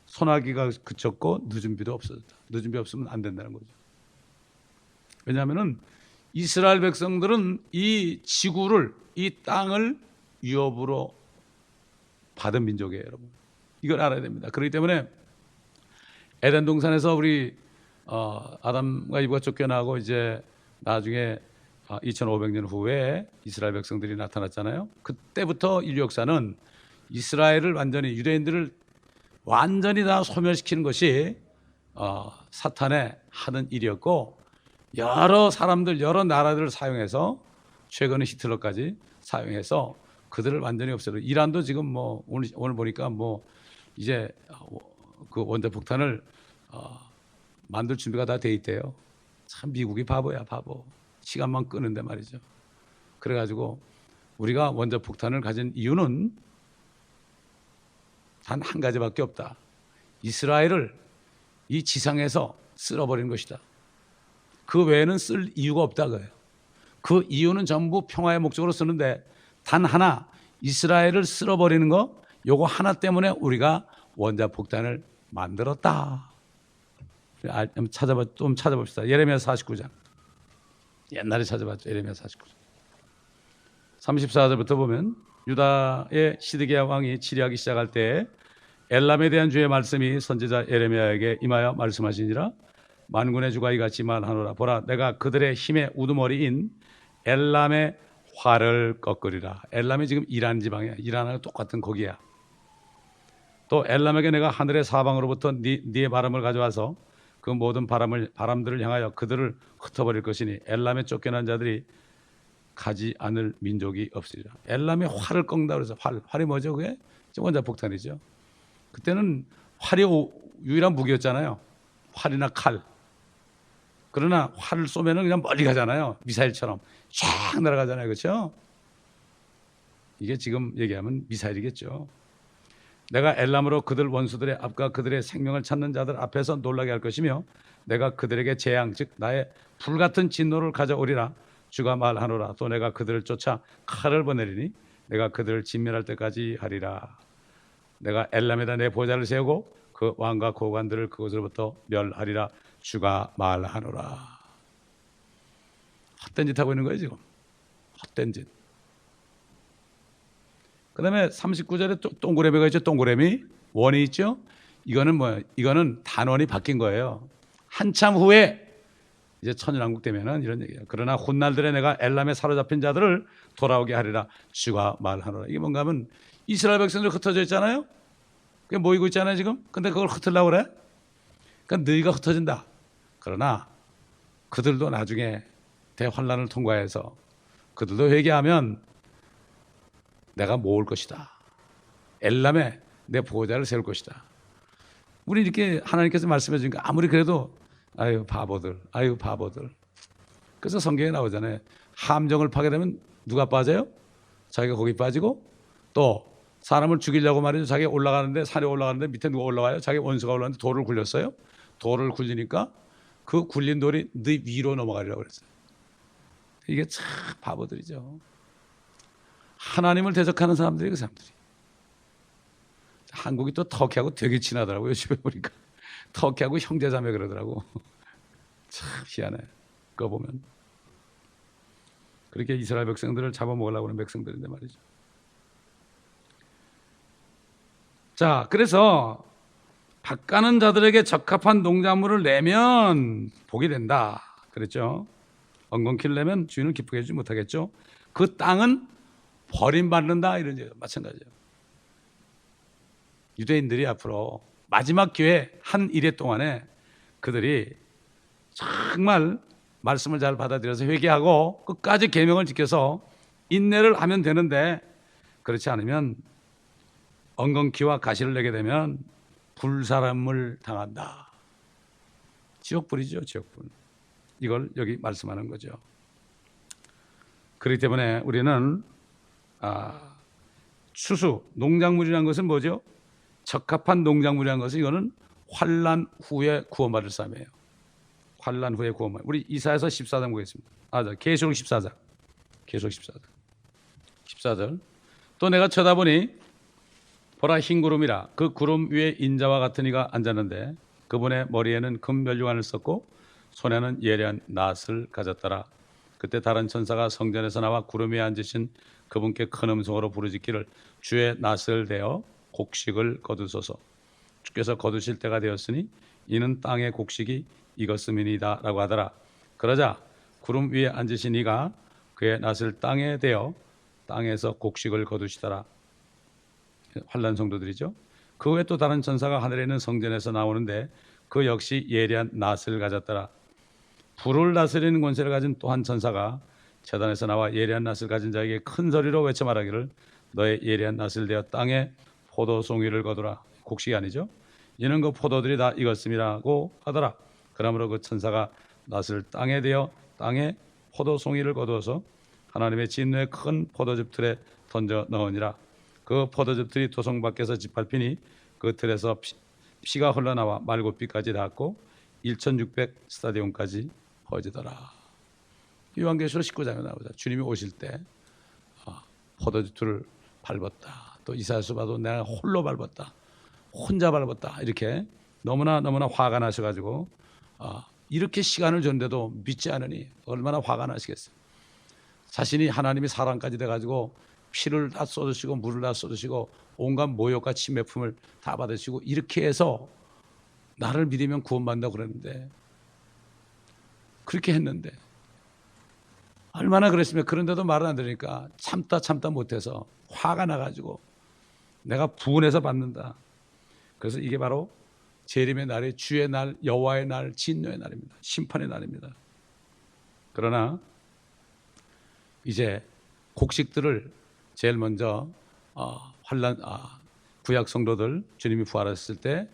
소나기가 그쳤고 늦은 비도 없어졌다. 늦은 비 없으면 안 된다는 거죠. 왜냐하면은 이스라엘 백성들은 이 지구를, 이 땅을 유업으로 받은 민족이에요, 여러분. 이걸 알아야 됩니다. 그렇기 때문에 에덴 동산에서 우리 아담과 이브가 쫓겨나고 이제 나중에 2500년 후에 이스라엘 백성들이 나타났잖아요. 그때부터 인류 역사는 이스라엘을 완전히, 유대인들을 완전히 다 소멸시키는 것이 사탄의 하는 일이었고, 여러 사람들, 여러 나라들을 사용해서, 최근에 히틀러까지 사용해서 그들을 완전히 없애려. 이란도 지금 뭐 오늘 보니까 뭐 이제 그 원자폭탄을 만들 준비가 다 돼 있대요. 참 미국이 바보야, 바보. 시간만 끄는데 말이죠. 그래가지고 우리가 원자폭탄을 가진 이유는 단 한 가지밖에 없다. 이스라엘을 이 지상에서 쓸어버리는 것이다. 그 외에는 쓸 이유가 없다 그래요. 그 이유는 전부 평화의 목적으로 쓰는데 단 하나, 이스라엘을 쓸어버리는 거, 요거 하나 때문에 우리가 원자폭탄을 만들었다. 좀 찾아봅시다. 예레미야 49장. 옛날에 찾아봤죠. 예레미야 49장. 34절부터 보면 유다의 시드기야 왕이 치리하기 시작할 때 엘람에 대한 주의 말씀이 선지자 예레미야에게 임하여 말씀하시니라. 만군의 주가 이같이 말하노라. 보라, 내가 그들의 힘의 우두머리인 엘람의 활을 꺾으리라. 엘람이 지금 이란 지방이야. 이란하고 똑같은 거기야. 또 엘람에게 내가 하늘의 사방으로부터 네의 바람을 가져와서 그 모든 바람들을 향하여 그들을 흩어버릴 것이니 엘람에 쫓겨난 자들이 가지 않을 민족이 없으리라. 엘람의 활을 꺾는다 그래서 활이 뭐죠? 그게 원자폭탄이죠. 그때는 활이 유일한 무기였잖아요. 활이나 칼. 그러나 활을 쏘면은 그냥 멀리 가잖아요. 미사일처럼 쫙 날아가잖아요. 그렇죠? 이게 지금 얘기하면 미사일이겠죠. 내가 엘람으로 그들 원수들의 앞과 그들의 생명을 찾는 자들 앞에서 놀라게 할 것이며 내가 그들에게 재앙 즉 나의 불같은 진노를 가져오리라. 주가 말하노라. 또 내가 그들을 쫓아 칼을 보내리니 내가 그들을 진멸할 때까지 하리라. 내가 엘람에다 내 보좌를 세우고 그 왕과 고관들을 그곳으로부터 멸하리라. 주가 말하노라. 헛된 짓 하고 있는 거예요 지금. 헛된 짓. 그 다음에 39절에 동그라미가 있죠. 동그라미 원이 있죠. 이거는 뭐예요? 이거는 단원이 바뀐 거예요. 한참 후에 이제 천연왕국 되면은 이런 얘기예요. 그러나 훗날들에 내가 엘람에 사로잡힌 자들을 돌아오게 하리라. 주가 말하노라. 이게 뭔가 하면 이스라엘 백성들이 흩어져 있잖아요. 그게 모이고 있잖아요 지금. 근데 그걸 흩으려고 그래. 그러니까 너희가 흩어진다. 그러나 그들도 나중에 대환란을 통과해서 그들도 회개하면 내가 모을 것이다. 엘람에 내 보호자를 세울 것이다. 우리 이렇게 하나님께서 말씀해 주니까 아무리 그래도 아유 바보들, 아유 바보들. 그래서 성경에 나오잖아요. 함정을 파게 되면 누가 빠져요? 자기가 거기 빠지고 또 사람을 죽이려고 말이죠. 자기가 올라가는데 산에 올라가는데 밑에 누가 올라가요? 자기 원수가 올라가는데 돌을 굴렸어요. 돌을 굴리니까 그 굴린 돌이 네 위로 넘어가리라고 그랬어요. 이게 참 바보들이죠. 하나님을 대적하는 사람들이 그 사람들이. 한국이 또 터키하고 되게 친하더라고요. 집에 보니까 터키하고 형제자매 그러더라고. 참 희한해. 그거 보면 그렇게 이스라엘 백성들을 잡아먹으려고 하는 백성들인데 말이죠. 자, 그래서 밭가는 자들에게 적합한 농작물을 내면 복이 된다 그랬죠. 엉겅퀴를 내면 주인을 기쁘게 해주지 못하겠죠. 그 땅은 버림받는다 이런 얘기가 마찬가지예요. 유대인들이 앞으로 마지막 기회 한 일회 동안에 그들이 정말 말씀을 잘 받아들여서 회개하고 끝까지 계명을 지켜서 인내를 하면 되는데 그렇지 않으면 엉겅퀴와 가시를 내게 되면 불사람을 당한다. 지옥불이죠, 지옥불. 이걸 여기 말씀하는 거죠. 그렇기 때문에 우리는 추수, 농작물이라는 것은 뭐죠? 적합한 농작물이라는 것은 이거는 환난 후에 구원받을 삶이에요. 환란 후에 구원만. 우리 이사야서 14장 보겠습니다. 계시록 14장. 계시록 14장. 14절. 또 내가 쳐다보니 보라 흰 구름이라 그 구름 위에 인자와 같은 이가 앉았는데 그분의 머리에는 금 면류관을 썼고 손에는 예리한 낫을 가졌더라. 그때 다른 천사가 성전에서 나와 구름 위에 앉으신 그분께 큰 음성으로 부르짖기를 주의 낫을 대어 곡식을 거두소서. 주께서 거두실 때가 되었으니 이는 땅의 곡식이 익었음이니이다 라고 하더라. 그러자 구름 위에 앉으신 이가 그의 낫을 땅에 대어 땅에서 곡식을 거두시더라. 환난 성도들이죠. 그 후에 또 다른 천사가 하늘에 있는 성전에서 나오는데 그 역시 예리한 낫을 가졌더라. 불을 다스리는 권세를 가진 또 한 천사가 제단에서 나와 예리한 낫을 가진 자에게 큰 소리로 외쳐 말하기를 너의 예리한 낫을 대어 땅에 포도송이를 거두라. 곡식이 아니죠. 이는 그 포도들이 다 익었음이라고 하더라. 그러므로 그 천사가 낫을 땅에 대어 땅에 포도송이를 거두어서 하나님의 진노의 큰 포도즙 틀에 던져 넣으니라. 그 포도즙 틀이 도성 밖에서 짓밟히니 그 틀에서 피가 흘러나와 말고삐까지 닿았고 1600 스타디움까지 퍼지더라. 요한계시록 19장에 나오자. 주님이 오실 때 포도즙 틀을 밟았다. 또 이사야서 봐도 내가 홀로 밟았다. 혼자 밟았다. 이렇게 너무나 화가 나셔가지고 이렇게 시간을 줬는데도 믿지 않으니 얼마나 화가 나시겠어요. 자신이 하나님이 사랑까지 돼가지고 피를 다 쏟으시고 물을 다 쏟으시고 온갖 모욕과 침매품을 다 받으시고 이렇게 해서 나를 믿으면 구원받는다고 그랬는데 그렇게 했는데 얼마나 그랬으면 그런데도 말을 안 들으니까 참다 못해서 화가 나가지고 내가 분해서 받는다. 그래서 이게 바로 재림의 날이 주의 날, 여호와의 날, 진노의 날입니다. 심판의 날입니다. 그러나 이제 곡식들을 제일 먼저 구약 성도들 주님이 부활했을 때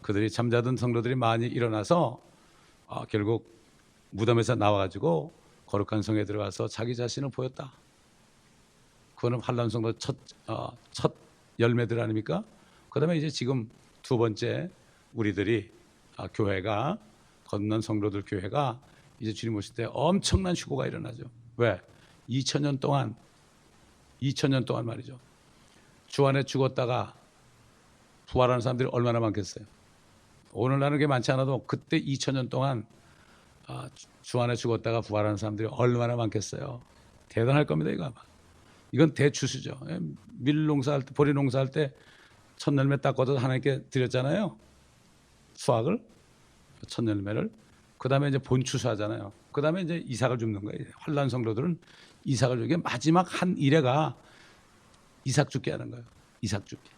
그들이 잠자던 성도들이 많이 일어나서 결국 무덤에서 나와가지고 거룩한 성에 들어가서 자기 자신을 보였다. 그거는 환난 성도 첫 열매들 아닙니까? 그다음에 이제 지금 두 번째 우리들이 교회가 건넌 성도들 교회가 이제 주님 오실 때 엄청난 휴고가 일어나죠. 왜? 2000년 동안 말이죠. 주 안에 죽었다가 부활하는 사람들이 얼마나 많겠어요. 오늘날은 그게 많지 않아도 그때 2000년 동안 주 안에 죽었다가 부활하는 사람들이 얼마나 많겠어요. 대단할 겁니다. 이거 아마. 이건 대추수죠. 밀농사할 때, 보리 농사할 때 첫 열매 딱 걷어서 하나님께 드렸잖아요. 수확을 첫 열매를. 그 다음에 이제 본추수 하잖아요. 그 다음에 이제 이삭을 줍는 거예요. 환난 성도들은 이삭을 주게 마지막 한 일회가 이삭 죽게 하는 거예요. 이삭 죽게.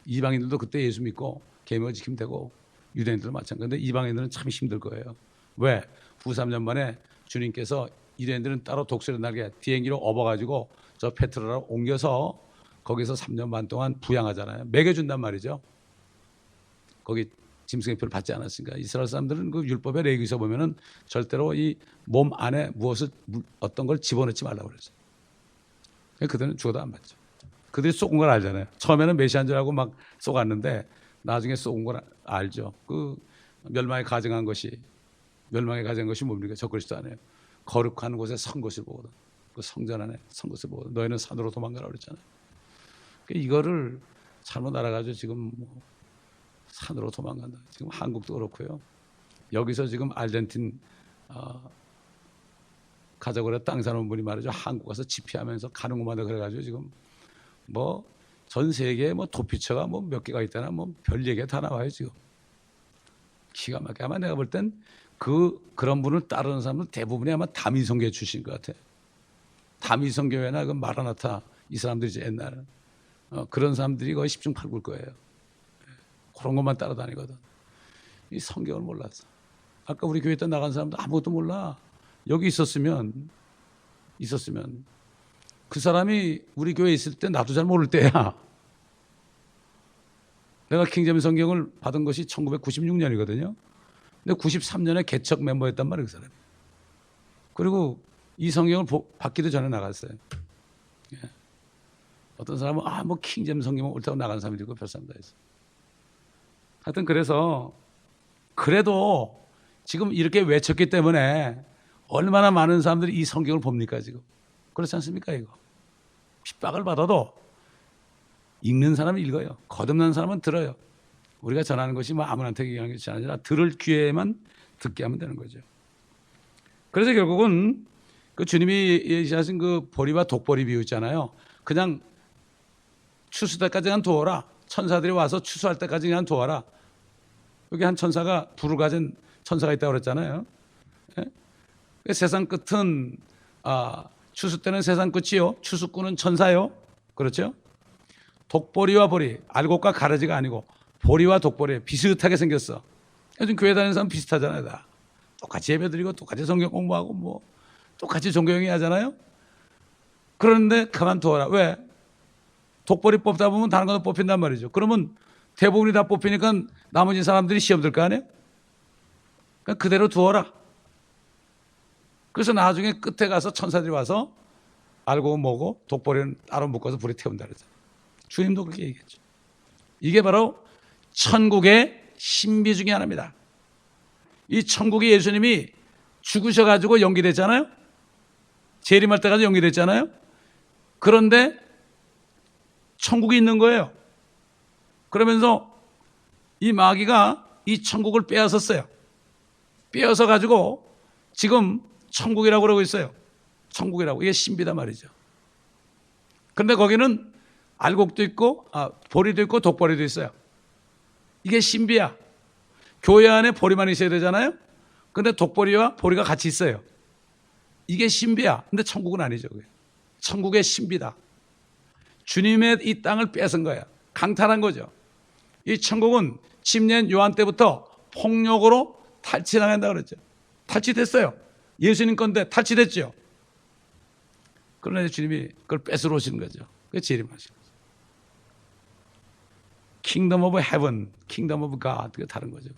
이방인들도 그때 예수 믿고 계명을 지키면 되고 유대인들도 마찬가지인데 이방인들은 참 힘들 거예요. 왜? 후 3년 만에 주님께서 유대인들은 따로 독수리 날개 비행기로 업어가지고 저 페트로로 옮겨서 거기서 3년 반 동안 부양하잖아요. 먹여준단 말이죠. 거기 짐승의 표를 받지 않았으니까 이스라엘 사람들은 그 율법의 레위기서 보면은 절대로 이 몸 안에 무엇을 어떤 걸 집어넣지 말라고 그랬어요. 그들은 죽어도 안 받죠. 그들이 쏘은 걸 알잖아요. 처음에는 메시아인 줄 알고 막 쏘았는데 나중에 쏘은 걸 알죠. 그 멸망에 가증한 것이 뭡니까? 저 그리스도 안에요. 거룩한 곳에 선 것을 보거든. 그 성전 안에 선 것을 보거든. 너희는 산으로 도망가라 그랬잖아요. 이거를 잘못 알아가지고 지금 산으로 도망간다. 지금 한국도 그렇고요. 여기서 지금 아르헨틴 가자고 그래 땅 사는 분이 말이죠. 한국 가서 집회하면서 가는 것마다 그래가지고 지금 뭐 전 세계에 뭐 도피처가 뭐 몇 개가 있다나 뭐 별 얘기가 다 나와요 지금. 기가 막히게 아마 내가 볼 땐 그런 분을 따르는 사람은 대부분이 아마 다미성교회 출신인 것 같아. 다미성교회나 그 마라나타 이 사람들이 이제 옛날에 그런 사람들이 거의 10중 8구일 거예요. 그런 것만 따라다니거든. 이 성경을 몰랐어. 아까 우리 교회 때 나간 사람도 아무것도 몰라. 여기 있었으면 그 사람이 우리 교회에 있을 때 나도 잘 모를 때야. 내가 킹제임스 성경을 받은 것이 1996년이거든요. 근데 93년에 개척 멤버였단 말이에요, 그 사람이. 그리고 이 성경을 받기도 전에 나갔어요. 예. 어떤 사람은 뭐 킹제임스 성경은 옳다고 나간 사람이 있고 별 사람 다 있어. 하여튼 그래서 그래도 지금 이렇게 외쳤기 때문에 얼마나 많은 사람들이 이 성경을 봅니까 지금. 그렇지 않습니까 이거. 핍박을 받아도 읽는 사람은 읽어요. 거듭난 사람은 들어요. 우리가 전하는 것이 뭐 아무한테 얘기하는 것이 아니라 들을 기회에만 듣게 하면 되는 거죠. 그래서 결국은 그 주님이 예시하신 그 보리와 독보리 비유 있잖아요. 그냥 추수 때까지만 두어라. 천사들이 와서 추수할 때까지 그냥 두어라. 여기 한 천사가 불을 가진 천사가 있다고 그랬잖아요. 예? 세상 끝은 추수 때는 세상 끝이요. 추수꾼은 천사요. 그렇죠? 독보리와 보리, 알곡과 가라지가 아니고 보리와 독보리 비슷하게 생겼어. 요즘 교회 다니는 사람 비슷하잖아요. 다. 똑같이 예배드리고 똑같이 성경 공부하고 뭐 똑같이 종교행위 하잖아요. 그런데 가만두어라. 왜? 독보리 뽑다 보면 다른 것도 뽑힌단 말이죠. 그러면 대부분이 다 뽑히니까 나머지 사람들이 시험 들 거 아니에요? 그냥 그대로 두어라. 그래서 나중에 끝에 가서 천사들이 와서 알고 뭐고 독보리는 따로 묶어서 불에 태운다 그러잖아요. 주님도 그렇게 얘기했죠. 이게 바로 천국의 신비 중에 하나입니다. 이 천국이 예수님이 죽으셔가지고 연기됐잖아요. 재림할 때까지 연기됐잖아요. 그런데 천국이 있는 거예요. 그러면서 이 마귀가 이 천국을 빼앗았어요. 빼앗아 가지고 지금 천국이라고 그러고 있어요. 천국이라고. 이게 신비다 말이죠. 그런데 거기는 알곡도 있고 보리도 있고 독보리도 있어요. 이게 신비야. 교회 안에 보리만 있어야 되잖아요. 그런데 독보리와 보리가 같이 있어요. 이게 신비야. 근데 천국은 아니죠. 그게. 천국의 신비다. 주님의 이 땅을 뺏은 거야. 강탈한 거죠. 이 천국은 침례 요한 때부터 폭력으로 탈취당한다 그랬죠. 탈취됐어요. 예수님 건데 탈취됐죠. 그러나 주님이 그걸 뺏으러 오시는 거죠. 그게 재림하시는 거죠. Kingdom of Heaven, Kingdom of God, 그게 다른 거죠.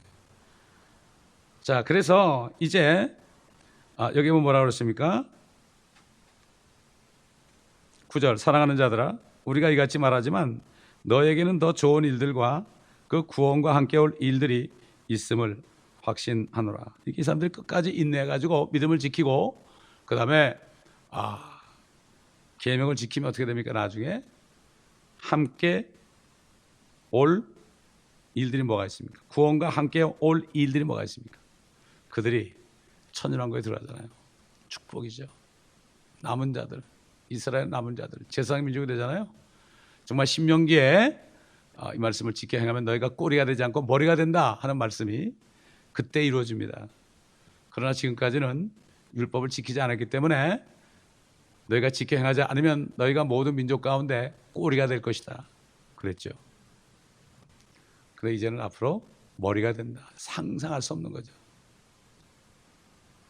자, 그래서 이제 여기 보면 뭐라고 그랬습니까? 9절, 사랑하는 자들아, 우리가 이같이 말하지만 너에게는 더 좋은 일들과 그 구원과 함께 올 일들이 있음을 확신하노라. 이 사람들이 끝까지 인내해가지고 믿음을 지키고 그 다음에 계명을 지키면 어떻게 됩니까? 나중에 함께 올 일들이 뭐가 있습니까? 구원과 함께 올 일들이 뭐가 있습니까? 그들이 천일왕국에 들어가잖아요. 축복이죠. 남은 자들, 이스라엘 남은 자들, 제사장 민족이 되잖아요. 정말 신명기에 이 말씀을 지켜 행하면 너희가 꼬리가 되지 않고 머리가 된다 하는 말씀이 그때 이루어집니다. 그러나 지금까지는 율법을 지키지 않았기 때문에 너희가 지켜 행하지 않으면 너희가 모든 민족 가운데 꼬리가 될 것이다 그랬죠. 그런데 이제는 앞으로 머리가 된다. 상상할 수 없는 거죠.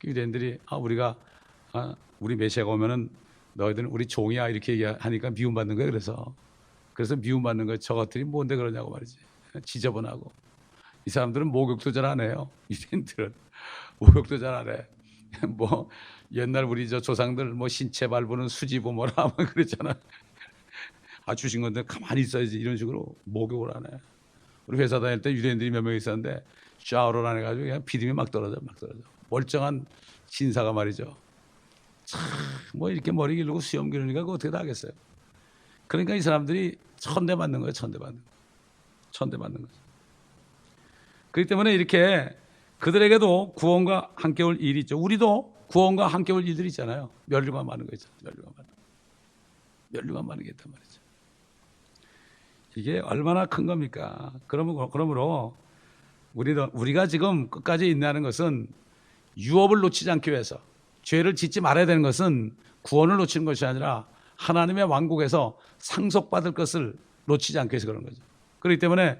유대인들이 우리 메시아가 오면은 너희들은 우리 종이야 이렇게 얘기하니까 미움받는 거예요. 그래서 미움받는 거예요. 저것들이 뭔데 그러냐고 말이지. 지저분하고. 이 사람들은 목욕도 잘 안 해요. 유대인들은 목욕도 잘 안 해. 뭐 옛날 우리 저 조상들 뭐 신체 밟는 수지보 뭐라 하면 그랬잖아. 주신 건데 가만히 있어야지 이런 식으로 목욕을 안 해. 우리 회사 다닐 때 유대인들이 몇 명 있었는데 샤워를 안 해가지고 그냥 비듬이 막 떨어져. 멀쩡한 신사가 말이죠. 뭐 이렇게 머리 기르고 수염 기르니까 그거 어떻게 다 하겠어요. 그러니까 이 사람들이 천대 맞는 거예요. 천대 맞는 거죠. 그렇기 때문에 이렇게 그들에게도 구원과 함께 올 일이 있죠. 우리도 구원과 함께 올 일들이 있잖아요. 멸류관 많은 거 있잖아요. 멸류관 많은 게 있단 말이죠. 이게 얼마나 큰 겁니까? 그러므로 우리가 지금 끝까지 인내하는 것은 유업을 놓치지 않기 위해서, 죄를 짓지 말아야 되는 것은 구원을 놓치는 것이 아니라 하나님의 왕국에서 상속받을 것을 놓치지 않기 위해서 그런 거죠. 그렇기 때문에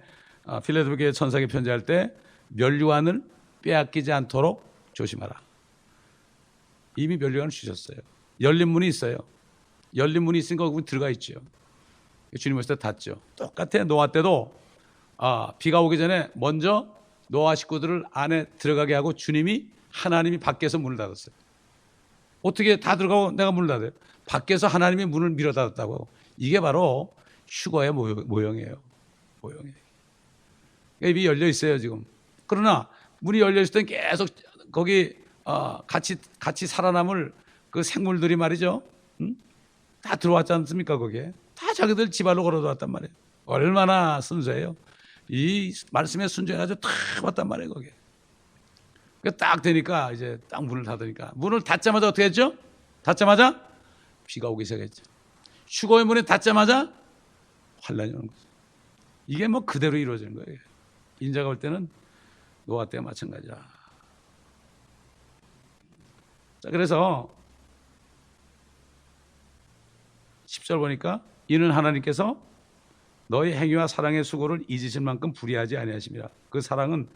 필라델피아 천사에게 편지할 때 멸류관을 빼앗기지 않도록 조심하라. 이미 멸류관을 주셨어요. 열린 문이 있어요. 열린 문이 있으니까 거기 들어가 있죠. 주님 오실 때 닫죠. 똑같아. 노아 때도 비가 오기 전에 먼저 노아 식구들을 안에 들어가게 하고 하나님이 밖에서 문을 닫았어요. 어떻게 다 들어가고 내가 문을 닫아요? 밖에서 하나님이 문을 밀어 닫았다고. 이게 바로 휴거의 모형이에요. 입이 열려 있어요 지금. 그러나 문이 열려 있을 땐 계속 거기 같이 살아남을 그 생물들이 말이죠. 다 들어왔지 않습니까? 거기에 다 자기들 집안으로 걸어 들어왔단 말이에요. 얼마나 순수해요. 이 말씀에 순종해가지고 다 왔단 말이에요. 거기에. 딱 되니까 이제 딱 문을 닫으니까 문을 닫자마자 어떻게 했죠? 닫자마자 비가 오기 시작했죠. 휴거의 문이 닫자마자 환란이 오는 거죠. 이게 뭐 그대로 이루어지는 거예요. 인자가 올 때는 노아 때와 마찬가지야. 자, 그래서 10절 보니까 이는 하나님께서 너희 행위와 사랑의 수고를 잊으실 만큼 불의하지 아니하심이라. 그 사랑은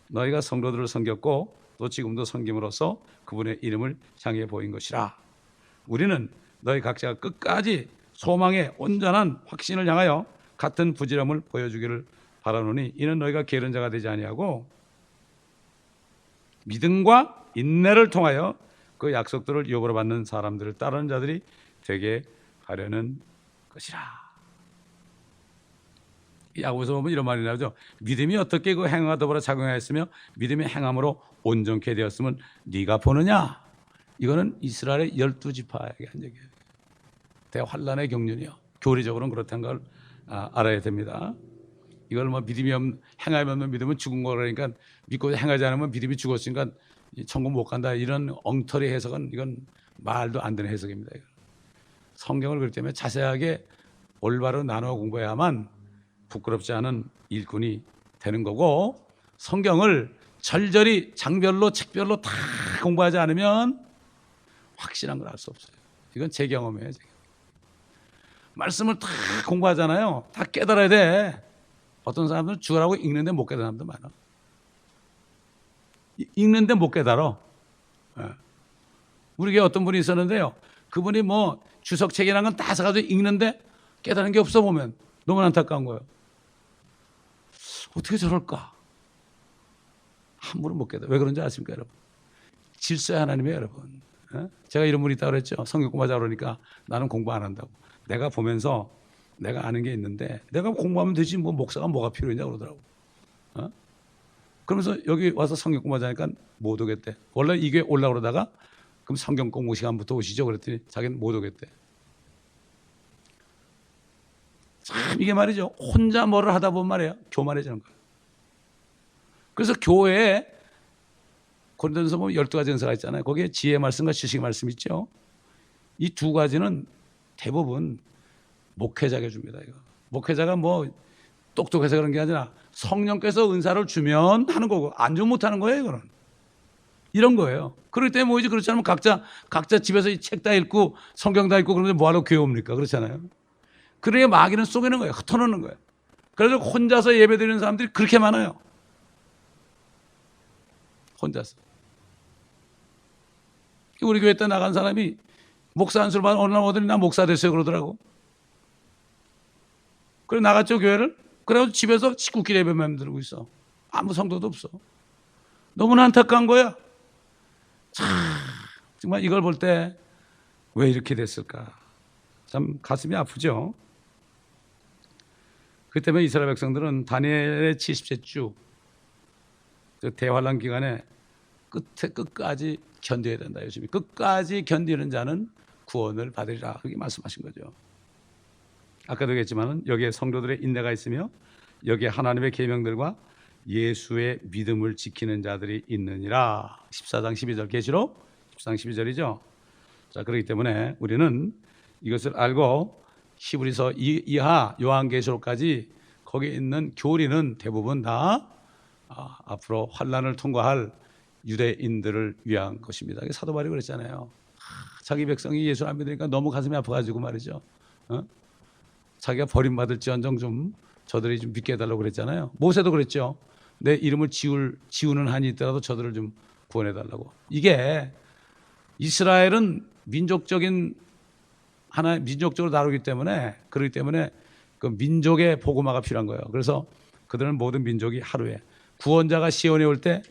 너희가 성도들을 섬겼고 또 지금도 섬김으로써 그분의 이름을 향해 보인 것이라. 우리는 너희 각자가 끝까지 소망의 온전한 확신을 향하여 같은 부지런함을 보여주기를 바라노니 이는 너희가 게으른 자가 되지 아니하고 믿음과 인내를 통하여 그 약속들을 유업으로 받는 사람들을 따르는 자들이 되게 하려는 것이라. 야고보서 보면 이런 말이 나오죠. 믿음이 어떻게 그 행함과 더불어 작용하였으며 믿음이 행함으로 온전케 되었음을 네가 보느냐. 이거는 이스라엘의 12지파에게 한 얘기예요. 대환란의 경륜이요. 교리적으로는 그렇다는 걸 알아야 됩니다. 이걸 뭐 행함이 없는 믿음은 죽은 거라니까 믿고 행하지 않으면 믿음이 죽었으니까 천국 못 간다. 이런 엉터리 해석은 이건 말도 안 되는 해석입니다. 성경을 그렇기 때문에 자세하게 올바로 나누어 공부해야만 부끄럽지 않은 일꾼이 되는 거고, 성경을 절절히 장별로 책별로 다 공부하지 않으면 확실한 걸 알 수 없어요. 이건 제 경험이에요. 제 경험. 말씀을 다 공부하잖아요. 다 깨달아야 돼. 어떤 사람들은 죽으라고 읽는데 못 깨달은 사람도 많아. 읽는데 못 깨달아. 우리 교회 어떤 분이 있었는데요. 그분이 뭐 주석책이라는 건 다 사가지고 읽는데 깨달은 게 없어. 보면 너무 안타까운 거예요. 어떻게 저럴까? 함부로 못 깨달아. 왜 그런지 아십니까, 여러분? 질서의 하나님이에요, 여러분. 제가 이런 분이 있다고 그랬죠. 성경 공부하자 그러니까 나는 공부 안 한다고. 내가 보면서 내가 아는 게 있는데 내가 공부하면 되지 뭐 목사가 뭐가 필요했냐 그러더라고. 그러면서 여기 와서 성경 공부하자니까 못 오겠대. 원래 이게 올라오고 그러다가 그럼 성경 공부 시간부터 오시죠 그랬더니 자기는 못 오겠대. 참 이게 말이죠. 혼자 뭐를 하다 보면 말이에요. 교만해지는 거예요. 그래서 교회에 고린도전서 보면 12가지 은사가 있잖아요. 거기에 지혜의 말씀과 지식의 말씀 있죠. 이 두 가지는 대부분 목회자가 줍니다. 이거. 목회자가 뭐 똑똑해서 그런 게 아니라 성령께서 은사를 주면 하는 거고 안 주면 못 하는 거예요. 이거는. 이런 거예요. 그렇기 때문에 뭐지? 그렇지 않으면 각자 집에서 이 책 다 읽고 성경 다 읽고 그러면서 뭐하러 교회 옵니까? 그렇잖아요. 그러니까 마귀는 쏘개는 거예요. 흩어놓는 거예요. 그래서 혼자서 예배 드리는 사람들이 그렇게 많아요. 혼자서. 우리 교회 때 나간 사람이 목사 안수를 받은 어느 날 오더니 나 목사 됐어요 그러더라고. 그래 나갔죠 교회를. 그래가지고 집에서 식구끼리 예배 만들고 있어. 아무 성도도 없어. 너무나 안타까운 거야. 참 정말 이걸 볼 때 왜 이렇게 됐을까? 참 가슴이 아프죠. 그 때문에 이스라엘 백성들은 다니엘의 70세 쭉 대환란 기간에 끝까지 견뎌야 된다. 요즘에 끝까지 견디는 자는 구원을 받으리라. 그렇게 말씀하신 거죠. 아까도 얘기했지만 여기에 성도들의 인내가 있으며 여기에 하나님의 계명들과 예수의 믿음을 지키는 자들이 있느니라. 14장 12절 계시록 14장 12절이죠. 자, 그렇기 때문에 우리는 이것을 알고 히브리서 이하 요한계시록까지 거기에 있는 교리는 대부분 다 앞으로 환난을 통과할 유대인들을 위한 것입니다. 사도 바울이 그랬잖아요. 자기 백성이 예수를 안 믿으니까 너무 가슴이 아파가지고 말이죠. 자기가 버림받을지언정 좀 저들이 좀 믿게 해달라고 그랬잖아요. 모세도 그랬죠. 내 이름을 지우는 한이 있더라도 저들을 좀 구원해달라고. 이게 이스라엘은 민족적으로 다루기 때문에 그렇기 때문에 그 민족의 복음화가 필요한 거예요. 그래서 그들은 모든 민족이 하루에 구원자가 시온에 올 때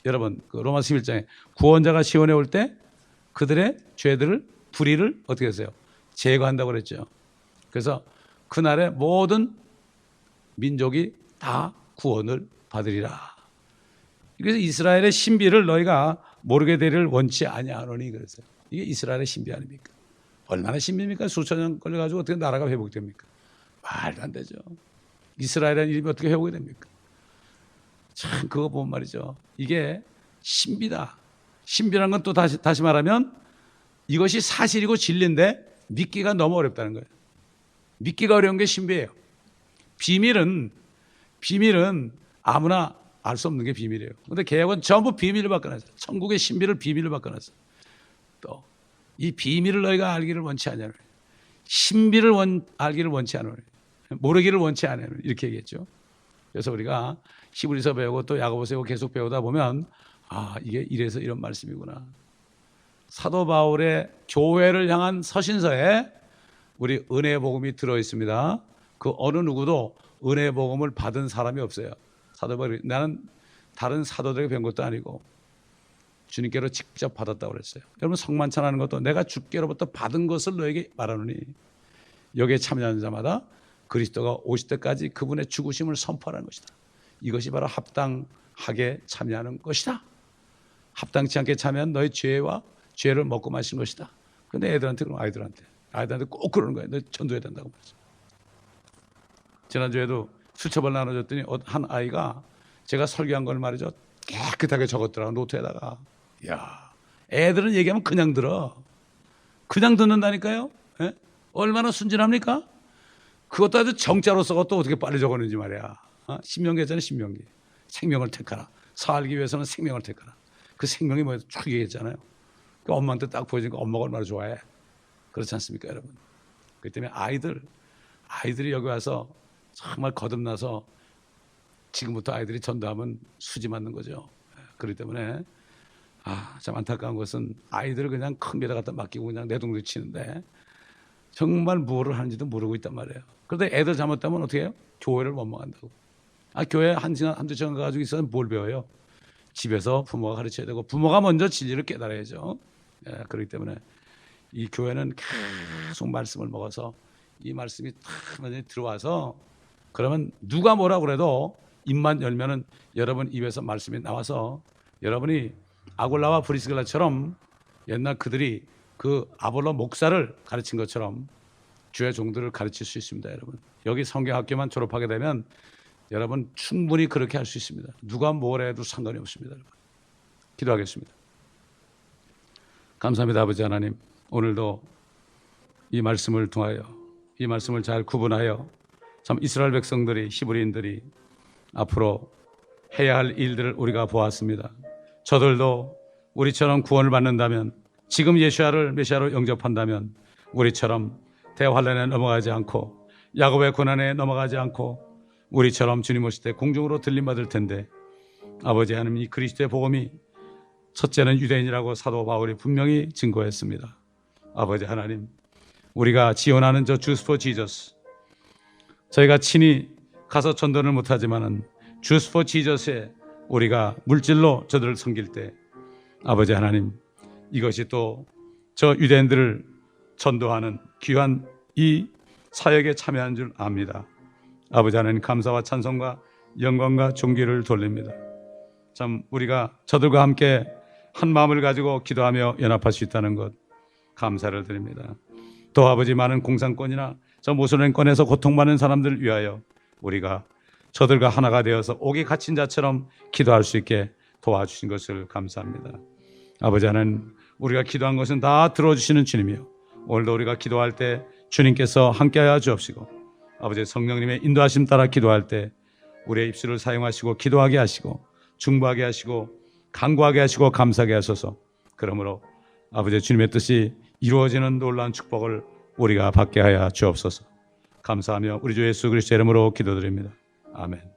여러분 그 로마서 11장에 구원자가 시온에 올 때 그들의 죄들을 불의를 어떻게 했어요? 제거한다고 그랬죠. 그래서 그날에 모든 민족이 다 구원을 받으리라. 그래서 이스라엘의 신비를 너희가 모르게 되리를 원치 아니하노니 그랬어요. 이게 이스라엘의 신비 아닙니까? 얼마나 신비입니까? 수천 년 걸려가지고 어떻게 나라가 회복됩니까? 말도 안 되죠. 이스라엘의 이름이 어떻게 회복이 됩니까? 참 그거 보면 말이죠. 이게 신비다. 신비라는 건 또 다시 말하면 이것이 사실이고 진리인데 믿기가 너무 어렵다는 거예요. 믿기가 어려운 게 신비예요. 비밀은 아무나 알 수 없는 게 비밀이에요. 그런데 개혁은 전부 비밀을 바꿔놨어요. 천국의 신비를 비밀을 바꿔놨어요. 또 이 비밀을 너희가 알기를 원치 않냐는 신비를 알기를 원치 않으니 모르기를 원치 않으니 이렇게 얘기했죠. 그래서 우리가 히브리서 배우고 또 야고보서 배우고 계속 배우다 보면 이게 이래서 이런 말씀이구나. 사도 바울의 교회를 향한 서신서에 우리 은혜의 복음이 들어 있습니다. 그 어느 누구도 은혜의 복음을 받은 사람이 없어요. 사도 바울이 나는 다른 사도들에게 배운 것도 아니고 주님께로 직접 받았다고 그랬어요. 여러분 성만찬하는 것도 내가 주께로부터 받은 것을 너에게 말하노니 여기에 참여하는 자마다 그리스도가 오실 때까지 그분의 죽으심을 선포하는 것이다. 이것이 바로 합당하게 참여하는 것이다. 합당치 않게 참여한 너의 죄와 죄를 먹고 마신 것이다. 그런데 애들한테 그럼 아이들한테 꼭 그러는 거예요. 너 전도해야 된다고 말했어요. 지난주에도 수첩을 나눠줬더니 한 아이가 제가 설교한 걸 말이죠. 깨끗하게 적었더라고 노트에다가. 야, 애들은 얘기하면 그냥 들어. 그냥 듣는다니까요. 예? 얼마나 순진합니까? 그것도 아주 정자로 써고 또 어떻게 빨리 적었는지 말이야. 신명기 했잖아요. 신명기. 생명을 택하라. 살기 위해서는 생명을 택하라. 그 생명이 뭐예요? 쭉 얘기했잖아요. 그 엄마한테 딱 보여주니까 엄마가 얼마나 좋아해. 그렇지 않습니까, 여러분? 그렇기 때문에 아이들이 여기 와서 정말 거듭나서 지금부터 아이들이 전도하면 수지 맞는 거죠. 그렇기 때문에 참 안타까운 것은 아이들을 그냥 큰 데다 갖다 맡기고 그냥 내동댕 치는데 정말 무엇을 하는지도 모르고 있단 말이에요. 그런데 애들 잘못하면 어떻게 해요? 교회를 원망한다고. 교회 한두 시간 가지고 있어서 뭘 배워요? 집에서 부모가 가르쳐야 되고 부모가 먼저 진리를 깨달아야죠. 그렇기 때문에 이 교회는 계속 말씀을 먹어서 이 말씀이 탁 들어와서 그러면 누가 뭐라 그래도 입만 열면은 여러분 입에서 말씀이 나와서 여러분이 아굴라와 브리스길라처럼 옛날 그들이 그 아볼로 목사를 가르친 것처럼 주의 종들을 가르칠 수 있습니다. 여러분 여기 성경학교만 졸업하게 되면 여러분 충분히 그렇게 할 수 있습니다. 누가 뭐라 해도 상관이 없습니다. 여러분 기도하겠습니다. 감사합니다. 아버지 하나님, 오늘도 이 말씀을 통하여 이 말씀을 잘 구분하여 참 이스라엘 백성들이 히브리인들이 앞으로 해야 할 일들을 우리가 보았습니다. 저들도 우리처럼 구원을 받는다면, 지금 예수야를 메시아로 영접한다면 우리처럼 대환란에 넘어가지 않고 야곱의 고난에 넘어가지 않고 우리처럼 주님 오실 때 공중으로 들림받을 텐데, 아버지 하나님, 이 그리스도의 복음이 첫째는 유대인이라고 사도 바울이 분명히 증거했습니다. 아버지 하나님, 우리가 지원하는 저 주스 포 지저스, 저희가 친히 가서 전도를 못하지만은 주스 포 지저스에 우리가 물질로 저들을 섬길 때, 아버지 하나님, 이것이 또 저 유대인들을 전도하는 귀한 이 사역에 참여한 줄 압니다. 아버지 하나님, 감사와 찬송과 영광과 존귀를 돌립니다. 참 우리가 저들과 함께 한 마음을 가지고 기도하며 연합할 수 있다는 것 감사를 드립니다. 또 아버지, 많은 공산권이나 저 모슬렘권에서 고통받는 사람들을 위하여 우리가 저들과 하나가 되어서 옥에 갇힌 자처럼 기도할 수 있게 도와주신 것을 감사합니다. 아버지 하나님, 우리가 기도한 것은 다 들어주시는 주님이요, 오늘도 우리가 기도할 때 주님께서 함께하여 주옵시고, 아버지 성령님의 인도하심 따라 기도할 때 우리의 입술을 사용하시고 기도하게 하시고 중보하게 하시고 간구하게 하시고 감사하게 하소서. 그러므로 아버지 주님의 뜻이 이루어지는 놀라운 축복을 우리가 받게 하여 주옵소서. 감사하며 우리 주 예수 그리스도 이름으로 기도드립니다. 아멘.